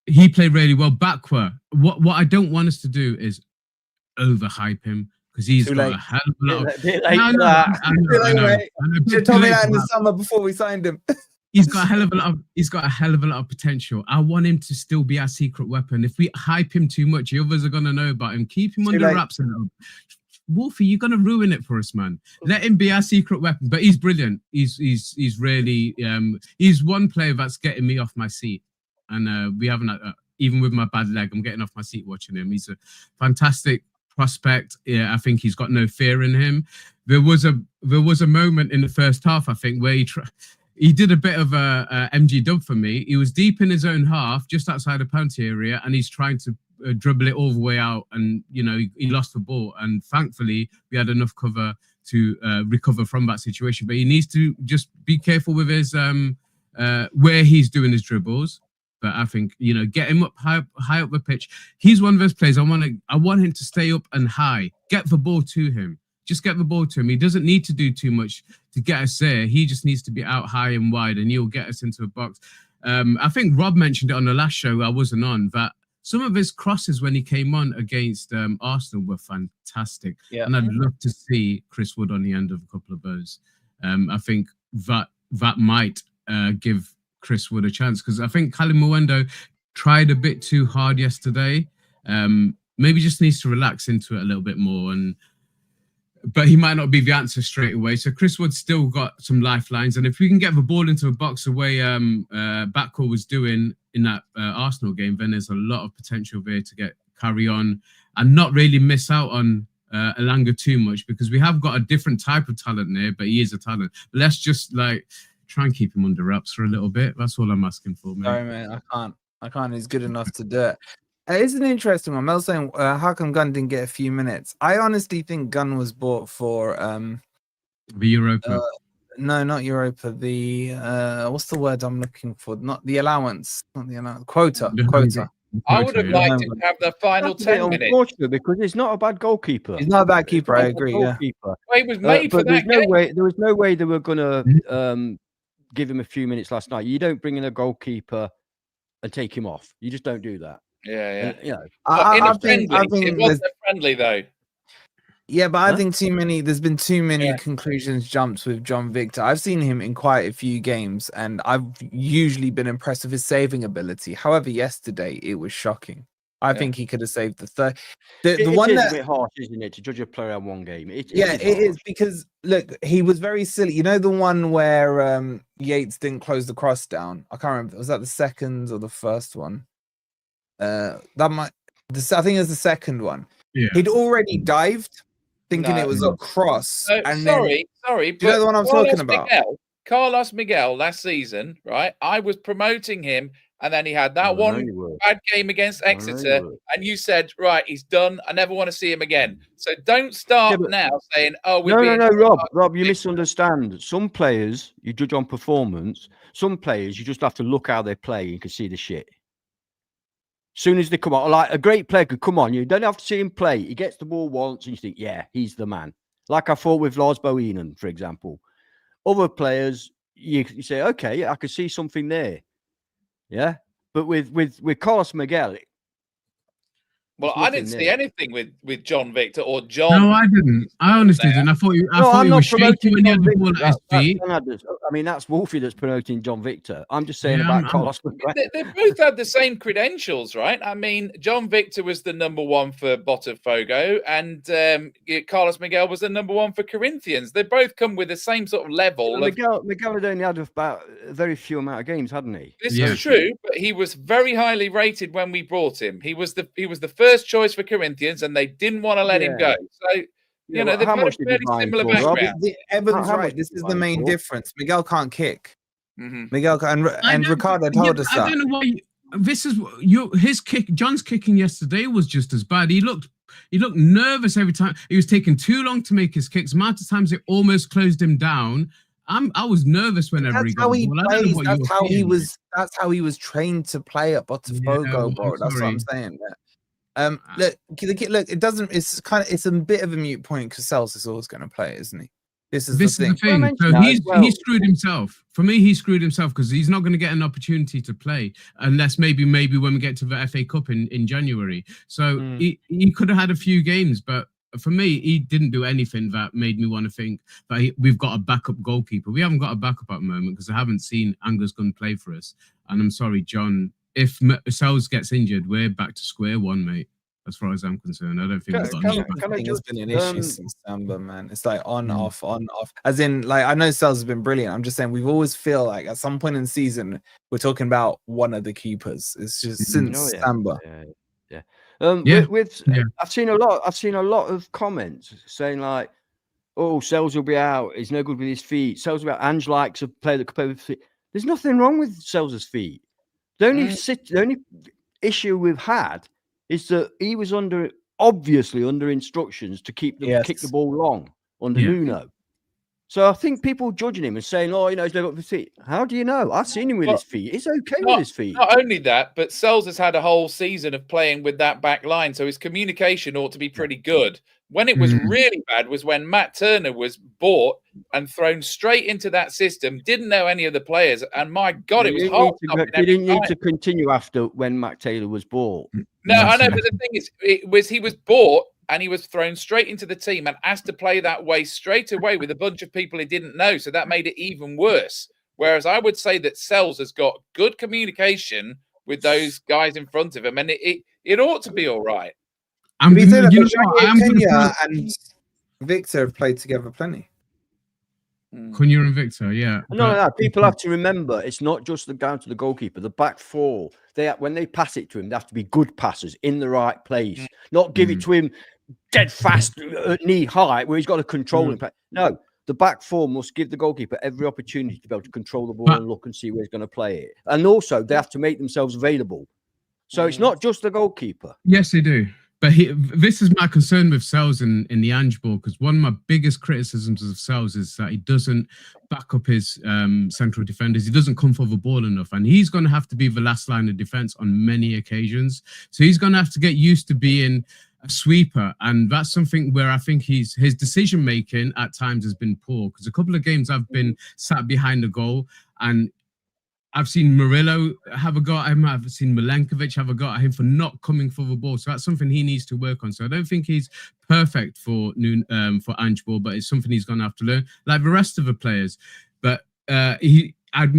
He played really well backward. What I don't want us to do is overhype him because he's Too got late. a hell of a lot of. Bit late No, for no, that. I know. You should have told me that in the summer before we signed him. He's got a hell of a lot of potential. I want him to still be our secret weapon. If we hype him too much, the others are gonna know about him. Keep him Too under late. wraps a little. Wolfie, you're gonna ruin it for us, man. Let him be our secret weapon. But he's brilliant. He's really he's one player that's getting me off my seat. And we haven't even with my bad leg, I'm getting off my seat watching him. He's a fantastic prospect. Yeah, I think he's got no fear in him. There was a moment in the first half, I think, where he did a bit of a MG dub for me. He was deep in his own half, just outside the penalty area, and he's trying to dribble it all the way out, and he lost the ball. And thankfully, we had enough cover to recover from that situation. But he needs to just be careful with his where he's doing his dribbles. But I think get him up high up the pitch. He's one of those players I want him to stay up and high. Get the ball to him. Just get the ball to him. He doesn't need to do too much to get us there. He just needs to be out high and wide, and he'll get us into a box. I think Rob mentioned it on the last show I wasn't on, that some of his crosses when he came on against Arsenal were fantastic. Yeah. And I'd love to see Chris Wood on the end of a couple of those. I think that might give Chris Wood a chance, because I think Callum Mwendo tried a bit too hard yesterday. Maybe just needs to relax into it a little bit more, but he might not be the answer straight away. So Chris Wood's still got some lifelines, and if we can get the ball into a box the way Batco was doing in that Arsenal game, then there's a lot of potential there to carry on and not really miss out on Elanga too much, because we have got a different type of talent there, but he is a talent. But let's just try and keep him under wraps for a little bit. That's all I'm asking for, man. Sorry, man, I can't. He's good enough to do it. It's an interesting one. Mel's saying, how come Gunn didn't get a few minutes? I honestly think Gunn was bought for the Europa. No, not Europa. The what's the word I'm looking for? Not the allowance. Not the allowance. Quota. I would have liked him to have the final 10 minutes. Unfortunately, because he's not a bad goalkeeper. He's not a bad keeper. I agree. Yeah. Well, he was made for but that. There was no way they were going to give him a few minutes last night. You don't bring in a goalkeeper and take him off. You just don't do that. Yeah. And, I think it wasn't friendly though. Yeah, but I think there's been too many conclusions jumped with John Victor. I've seen him in quite a few games, and I've usually been impressed with his saving ability. However, yesterday it was shocking. I think he could have saved the third. The one is that, a bit harsh, isn't it, to judge a player on one game? It is because look, he was very silly. You know the one where Yates didn't close the cross down. I can't remember. Was that the second or the first one? I think it was the second one. Yeah. He'd already dived, thinking it was a cross. Sorry. Do you know the one I'm talking about? Carlos Miguel last season, right? I was promoting him, and then he had that one bad game against Exeter, and you said, right, he's done. I never want to see him again. So don't start now saying, oh, no, Rob, you misunderstand. Some players you judge on performance. Some players you just have to look how they play. You can see the shit. Soon as they come on, like a great player could come on, you don't have to see him play. He gets the ball once, and you think, yeah, he's the man. Like I thought with Lars Bohinen, for example. Other players, you say, okay, I could see something there. Yeah, but with Carlos Miguel, I didn't see anything with John Victor or John. No, I didn't. I honestly didn't. I thought he was shaky when he had the ball at his feet. I mean, that's Wolfie that's promoting John Victor. I'm just saying about Carlos Miguel. They both had the same credentials, right? I mean, John Victor was the number one for Botafogo, and Carlos Miguel was the number one for Corinthians. They both come with the same sort of level. Miguel had only had about a very few amount of games, hadn't he? This is true, but he was very highly rated when we brought him. He was the first choice for Corinthians, and they didn't want to let him go. So, they've got a very similar background. Evan's right. This is the main difference. Miguel can't kick. Miguel and Ricardo told us that. I don't know why. This is his kick. John's kicking yesterday was just as bad. He looked nervous every time. He was taking too long to make his kicks. Amount of times it almost closed him down. I was nervous whenever he got the ball. That's how he was trained to play at Botafogo, bro. That's what I'm saying. Look, it doesn't. It's a bit of a mute point because Sels is always going to play, isn't he? This is This the is the thing. Well, I thing. mentioned So that as he well. screwed himself. For me, he screwed himself because he's not going to get an opportunity to play unless maybe when we get to the FA Cup in January. So he could have had a few games, but for me, he didn't do anything that made me want to think that we've got a backup goalkeeper. We haven't got a backup at the moment because I haven't seen Angus Gunn play for us. And I'm sorry, John, if Sels gets injured, we're back to square one, mate. As far as I'm concerned, I don't think we've got Can any I backup. It's just been an issue since December, man. It's like on, Mm. off. As in, like, I know Sels has been brilliant. I'm just saying we've always feel like at some point in the season we're talking about one of the keepers. It's just since Oh, yeah. December. Yeah. Yeah. With I've seen a lot of comments saying like, "Oh, Sels will be out. He's no good with his feet. Sels will be out. Ange likes a player that can play with feet." There's nothing wrong with Sels's feet. The only issue we've had is that he was obviously under instructions to kick the ball long under Nuno. So I think people judging him and saying, "Oh, he's no good with his feet." How do you know? I've seen him with his feet. He's okay with his feet. Not only that, but Sels has had a whole season of playing with that back line, so his communication ought to be pretty good. When it was really bad was when Matt Turner was bought and thrown straight into that system, didn't know any of the players, and my God, it was hard. He didn't need to continue after when Matt Taylor was bought. No, I know, but the thing is, he was bought and he was thrown straight into the team and asked to play that way straight away with a bunch of people he didn't know, so that made it even worse. Whereas I would say that Sels has got good communication with those guys in front of him, and it ought to be all right. Kenya and Victor have played together plenty. Cunha and Victor, yeah. No. People have to remember it's not just down to the goalkeeper. The back four, when they pass it to him, they have to be good passers in the right place. Not give it to him dead fast at knee height where he's got to control him. No, the back four must give the goalkeeper every opportunity to be able to control the ball and look and see where he's going to play it. And also, they have to make themselves available. So it's not just the goalkeeper. Yes, they do. But this is my concern with Sels in the Ange ball, because one of my biggest criticisms of Sels is that he doesn't back up his central defenders. He doesn't come for the ball enough, and he's going to have to be the last line of defense on many occasions. So he's going to have to get used to being a sweeper, and that's something where I think his decision making at times has been poor. Because a couple of games I've been sat behind the goal, and I've seen Murillo have a go at him. I've seen Milenkovic have a go at him for not coming for the ball. So that's something he needs to work on. So I don't think he's perfect for Ange ball, but it's something he's going to have to learn, like the rest of the players. But I'd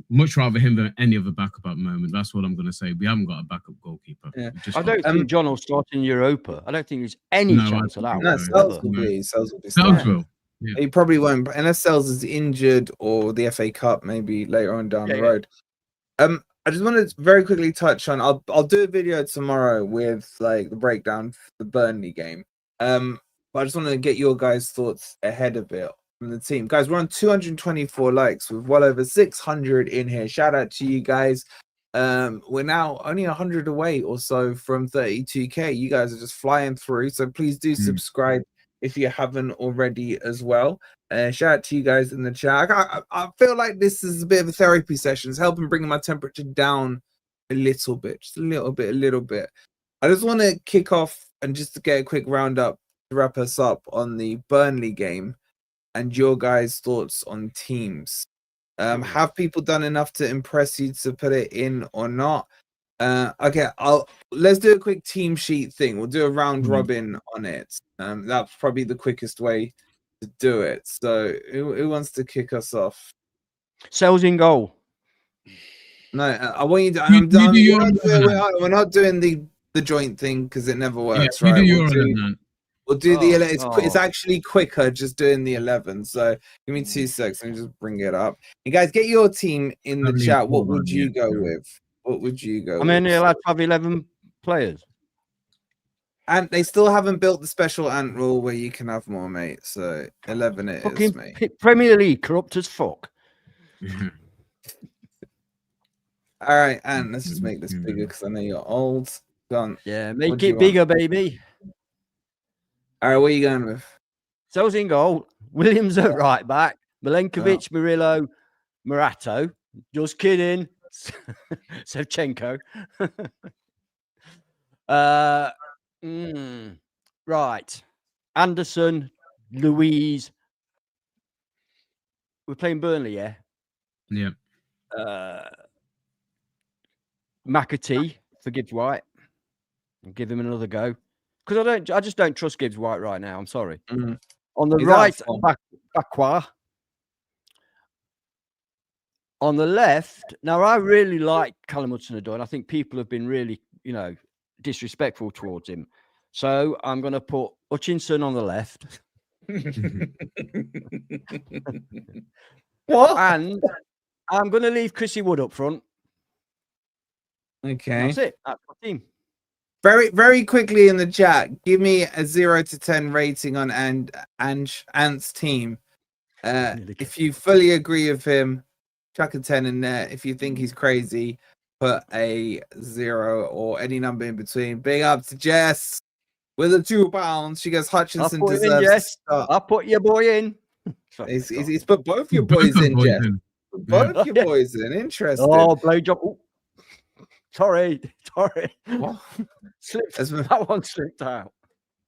much rather him than any other backup at the moment. That's what I'm going to say. We haven't got a backup goalkeeper. Yeah. I don't think John will start in Europa. I don't think there's any chance of that. No, Sels will be. Sels will. Yeah. He probably won't, unless Sels is injured or the FA Cup maybe later on down the road. I just wanted to very quickly touch on. I'll do a video tomorrow with like the breakdown for the Burnley game. But I just want to get your guys' thoughts ahead of it from the team. Guys, we're on 224 likes with well over 600 in here. Shout out to you guys. We're now only 100 away or so from 32k. You guys are just flying through. So please do subscribe if you haven't already as well. Shout out to you guys in the chat. I feel like this is a bit of a therapy session. It's helping bring my temperature down a little bit, just a little bit. I just want to kick off and just to get a quick roundup to wrap us up on the Burnley game and your guys' thoughts on teams. Have people done enough to impress you to put it in or not? Okay, let's do a quick team sheet thing. We'll do a round robin on it. That's probably the quickest way to do it. So who wants to kick us off? Sels in goal. No, I want you to. We're not doing the joint thing because it never works, right? We'll do the 11. It's actually quicker just doing the 11. So give me 2 seconds. Let me just bring it up. You guys get your team in the chat. What would you go with? What would you go with? I mean, they're allowed to have 11 players. And they still haven't built the special ant rule where you can have more, mate. So 11 it is, mate. Premier League corrupt as fuck. All right, Ant, let's just make this bigger because I know you're old. Done. Yeah, make it bigger, baby. All right, what are you going with? Sels in goal. Williams at right back. Milenkovic, Murillo, Morato. Just kidding. Shevchenko. Right. Anderson, Louise, we're playing Burnley, yeah. Yeah. McAtee for Gibbs White and give him another go because I just don't trust Gibbs White right now. I'm sorry. Mm. On the He's right, out of form. Bakwa. On the left, now I really like Callum Hudson-Odoi, and I think people have been really, disrespectful towards him. So I'm going to put Hutchinson on the left. What? And I'm going to leave Chrissy Wood up front. Okay. That's it. That's my team. Very, very quickly in the chat, give me a 0 to 10 rating on Ant's team. If you fully agree with him, chuck a 10 in there. If you think he's crazy, put a 0 or any number in between. Big up to Jess with the £2. She goes, Hutchinson I'll put deserves in, to Jess. start. I'll put your boy in. He's put both your boys in, Jess. Both your boys in. Interesting. Oh, blowjob. Oh. Sorry. What? That one slipped out.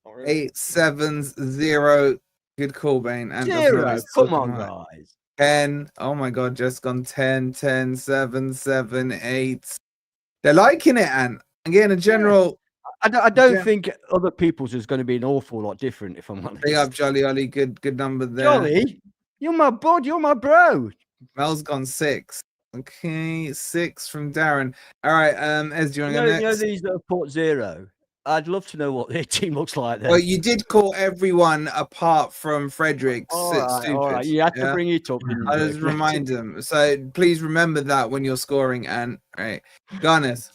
870. Good call, Bane. And 0. Come on, guys. 10. Oh my god, just gone 10, 10, 7, 7, 8. They're liking it, and again, a general. I don't think other people's is going to be an awful lot different, if I'm honest. Big up, Jolly Ollie. Good number there. Jolly, you're my bud. You're my bro. Mel's gone 6. Okay, 6 from Darren. All right, Ez, do you want to go next? You know these that have put 0. I'd love to know what their team looks like then. Well, you did call everyone apart from Frederick stupid. All right. You had to bring it up. I just remind them. So please remember that when you're scoring. And right, Garners.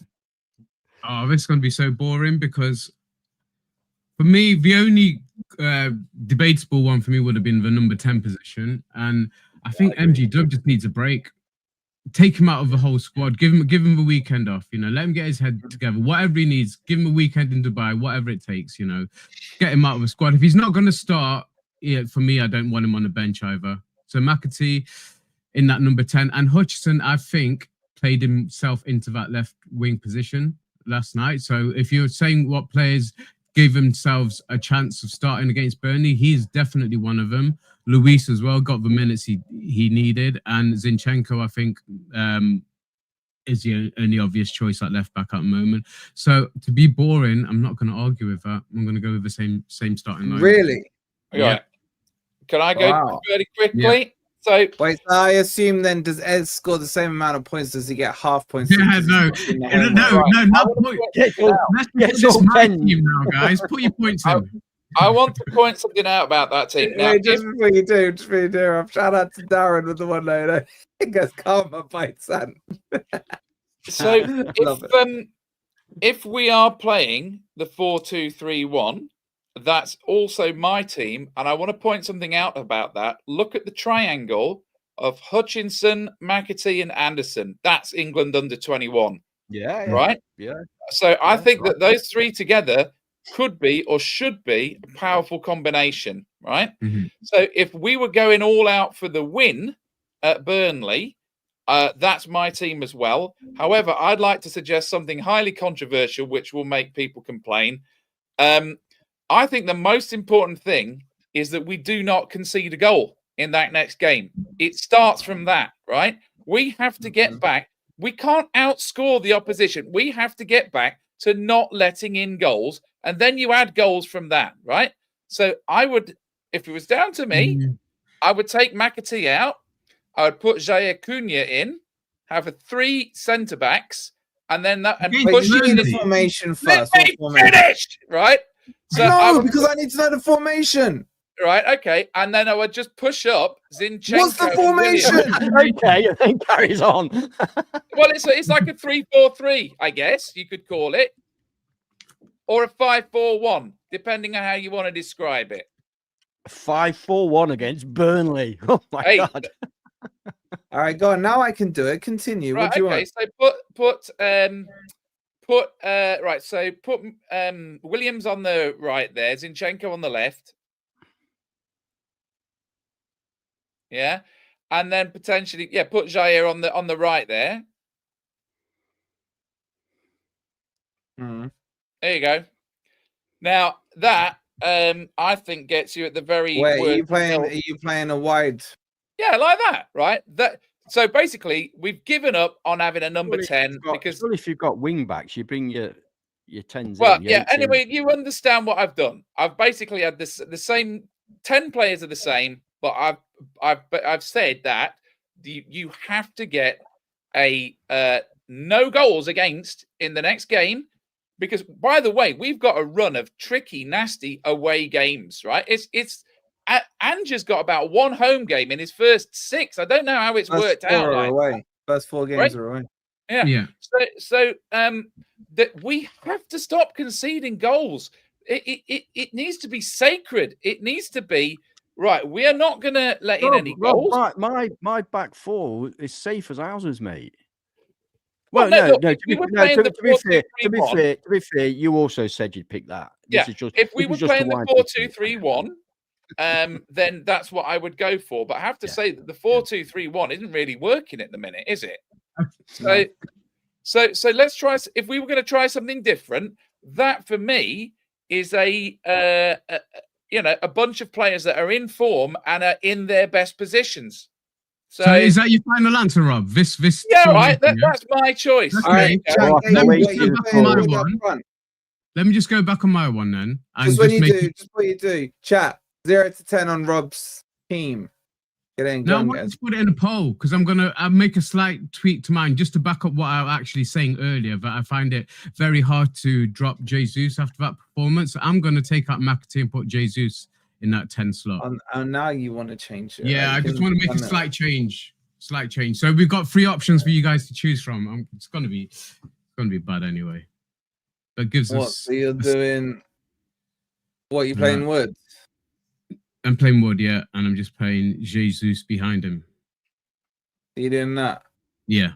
Oh, this is going to be so boring because for me, the only debatable one for me would have been the number 10 position. And I think MG Dub just needs a break. Take him out of the whole squad. Give him the weekend off. Let him get his head together. Whatever he needs, give him a weekend in Dubai. Whatever it takes. Get him out of the squad. If he's not going to start, for me, I don't want him on the bench either. So McAtee in that number 10, and Hutchinson, I think, played himself into that left wing position last night. So if you're saying what players gave themselves a chance of starting against Burnley, he's definitely one of them. Luis as well got the minutes he needed, and Zinchenko, I think, is the only obvious choice at left back at the moment. So to be boring, I'm not going to argue with that. I'm going to go with the same starting line. Really? Yeah. Can I go very quickly? Yeah. So wait, I assume then does Ez score the same amount of points? Does he get half points? Yeah, no, not point. Get this my team now, guys. Put your points in. I want to point something out about that team. Now, just before you do, shout out to Darren with the one later. He goes, karma bites son. So if we are playing the 4-2-3-1, that's also my team, and I want to point something out about that. Look at the triangle of Hutchinson, McAtee, and Anderson. That's England under 21. Yeah. Right? Yeah. So I think that those three together could be or should be a powerful combination, right? Mm-hmm. So if we were going all out for the win at Burnley, that's my team as well. However, I'd like to suggest something highly controversial, which will make people complain. I think the most important thing is that we do not concede a goal in that next game. It starts from that, right? We have to get back. We can't outscore the opposition. We have to get back to not letting in goals, and then you add goals from that, right? So I would, if it was down to me, I would take McAtee out. I would put Jair Cunha in, have 3 centre backs, and then that and push you the formation first. Let me finish, right? So no, because I need to know the formation. Right, okay. And then I would just push up Zinchenko. What's the formation? Okay, and then carries on. Well, it's like a 3-4-3, I guess you could call it. Or a 5-4-1, depending on how you want to describe it. 5-4-1 against Burnley. Oh my God. All right, go on. Now I can do it. Continue. Right, what do you want? So put Williams on the right there, Zinchenko on the left. Yeah. And then potentially, put Jair on the right there. Mm. There you go. Now that I think gets you at the very Wait, are you playing a wide? Yeah, like that, right? So basically, we've given up on having a number 10 because if you've got wing backs, you bring your 10s well, in. yeah. Anyway, you understand what I've done. I've basically had the same 10 players are the same, but I've said that you have to get a no goals against in the next game. Because, by the way, we've got a run of tricky, nasty away games, right? Ange has got about one home game in his first 6. I don't know how it's worked out. Away. First 4 games are away. Yeah. So that we have to stop conceding goals. It needs to be sacred. It needs to be right. We are not going to let in any goals. My back 4 is safe as houses, mate. Well, no. To be fair, you also said you'd pick that. If we were playing the 4-2-3-1, then that's what I would go for. But I have to say that the 4-2-3-1 isn't really working at the minute, is it? So let's try. If we were going to try something different, that for me is a bunch of players that are in form and are in their best positions. So is that your final answer, Rob? This right. That's my choice. Okay. Let me just go back on my one. Let me just go back on my one then. Just what you do. Chat 0 to 10 on Rob's team. Get in. No, I want to put it in a poll because I'll make a slight tweak to mine just to back up what I was actually saying earlier. That I find it very hard to drop Jesus after that performance. I'm going to take out McAtee and put Jesus in that 10 slot. And now you want to change it. Yeah, I just want to make a slight change. So we've got 3 options for you guys to choose from. It's going to be bad anyway. That gives us. So you're doing. What you playing Wood? I'm playing Wood, yeah, and I'm just playing Jesus behind him. You doing that? Yeah.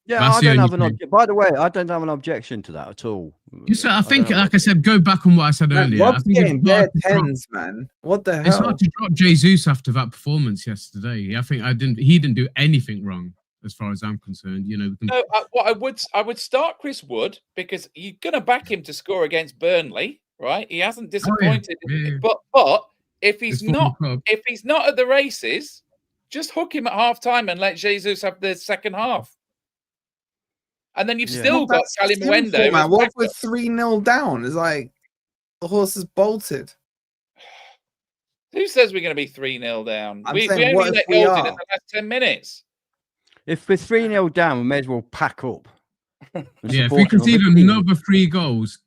Yeah, I don't have by the way, I don't have an objection to that at all. I think, like I said, go back on what I said earlier. Rob's getting bare 10s, man. What the hell? It's hard to drop Jesus after that performance yesterday. I think he didn't do anything wrong as far as I'm concerned. I would start Chris Wood because you're going to back him to score against Burnley, right? He hasn't disappointed, but if he's not at the races, just hook him at half time and let Jesus have the second half. And then you've still got Calimundo. Man, what if we're 3-0 down? It's like the horse is bolted. Who says we're going to be 3-0 down? We only let goals in the last 10 minutes. If we're 3-0 down, we may as well pack up. If we concede another 3 goals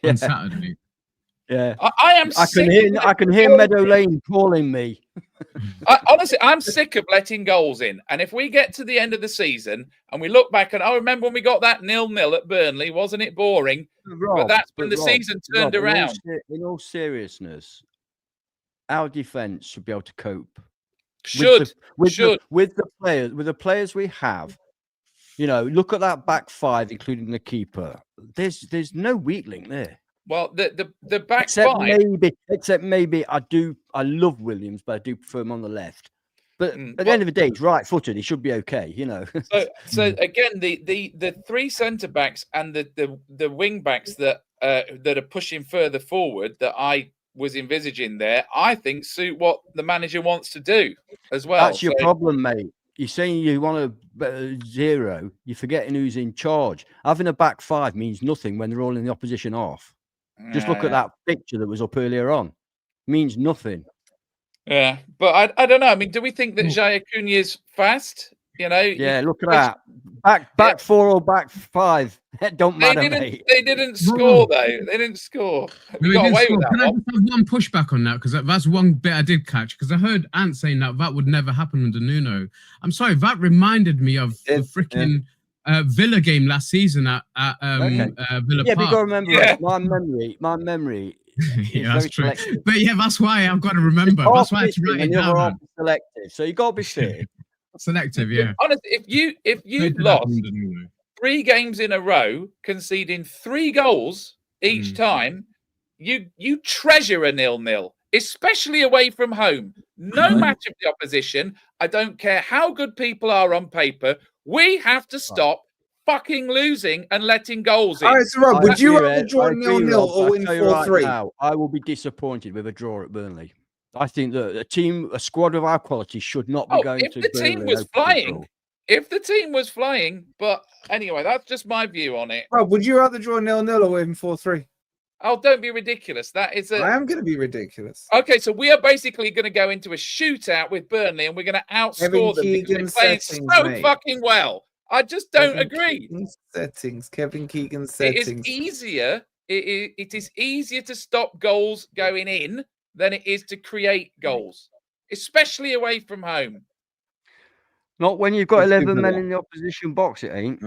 on Saturday. Yeah, I can hear Meadow Lane calling me. Honestly, I'm sick of letting goals in. And if we get to the end of the season and we look back and I remember when we got that 0-0 at Burnley, wasn't it boring? But that's when the season turned around. In all seriousness, our defence should be able to cope. With the players we have. Look at that back 5, including the keeper. There's no weak link there. Well, the back 5, except maybe I love Williams, but I do prefer him on the left. But at the end of the day, he's right-footed. He should be okay, So again, the 3 centre backs and the wing backs that are pushing further forward that I was envisaging there, I think suit what the manager wants to do as well. That's your problem, mate. You're saying you want a 0. You're forgetting who's in charge. Having a back 5 means nothing when they're all in the opposition half. Just look at that picture that was up earlier on. Means nothing. Yeah, but I don't know. I mean, do we think that Jaya Cunha's fast? Yeah, look at that. Back 4 or back 5. It don't matter, mate. They didn't score, though. They didn't score. We got away with that. Can I just have one pushback on that? Because that's one bit I did catch. Because I heard Ant saying that would never happen under Nuno. I'm sorry, that reminded me of the freaking Villa game last season at Villa Park. But you got to remember, my memory that's true. Selective. But that's why I've got to remember. That's why I had to write it down. Selective, so you got to be fair. Selective, yeah. Honestly, if you lost 3 games in a row, conceding 3 goals each time, you treasure a 0-0, especially away from home. No match of the opposition. I don't care how good people are on paper. We have to stop fucking losing and letting goals in. All right, so Rob, would you rather draw 0-0 or win 4-3? I will be disappointed with a draw at Burnley. I think that a squad of our quality should not be going if to the team Burnley was hoping for flying, goal. if the team was flying, but anyway, that's just my view on it. Rob, would you rather draw 0-0 or win 4-3? Oh, don't be ridiculous. That is I am going to be ridiculous. Okay, so we are basically going to go into a shootout with Burnley, and we're going to outscore them because we're playing so fucking well. I just don't agree. Kevin Keegan settings. It is easier. It is easier to stop goals going in than it is to create goals, especially away from home. Not when you've got 11 men in the opposition box, it ain't.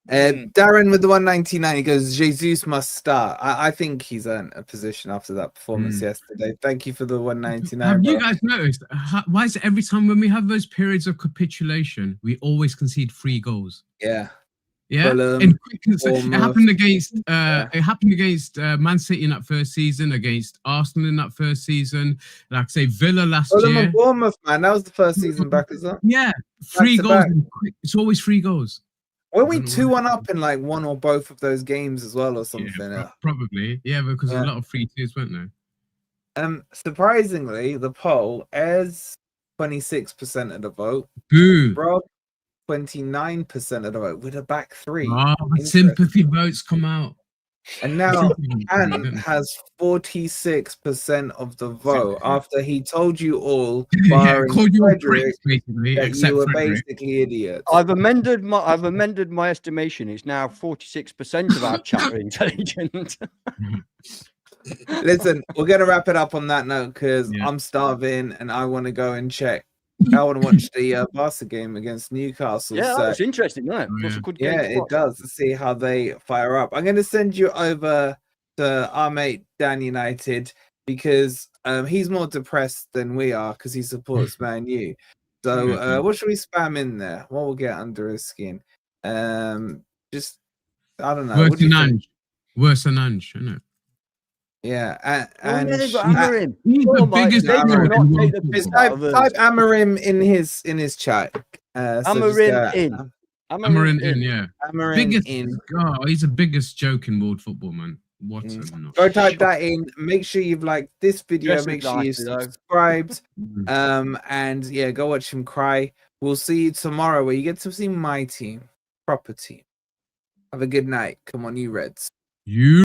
Darren with the 199, he goes, Jesus must start. I think he's earned a position after that performance yesterday. Thank you for the 199. Have you guys noticed? Why is it every time when we have those periods of capitulation, we always concede 3 goals? Yeah. Yeah, it happened against Man City in that first season, against Arsenal in that first season, like I say, Villa last year. And Bournemouth, man, that was the first season back as well. Yeah, 3 goals. It's always 3 goals. Were we 2-1 up in like one or both of those games as well, or something? Yeah, probably, yeah, because a lot of 3-2s, weren't there? Surprisingly, the poll is 26% of the vote. Boo. Rob, 29% of the vote with a back 3. Oh, sympathy votes come out. And now Ant has 46% of the vote after he told you all, called you Frederick, basically, that except you were Frederick. basically idiots. I've amended my estimation. It's now 46% of our chat are intelligent. Listen, we're gonna wrap it up on that note because I'm starving and I want to go and check. I want to watch the Barca game against Newcastle. Yeah, that's interesting, isn't it? That's a good game to it watch. does, to see how they fire up. I'm going to send you over to our mate Dan United because he's more depressed than we are because he supports Man U. So what should we spam in there? What will get under his skin? Just, I don't know. Worse than Ange, isn't it? Yeah, and he's the biggest type Amarim in his chat. Amarim in. Amarin in, yeah. Amarin in. Oh, he's the biggest joke in world football, man. What a Go type that in. Make sure you've liked this video. Make sure you subscribed. And yeah, go watch him cry. We'll see you tomorrow where you get to see my team, proper team. Have a good night. Come on, you Reds. You.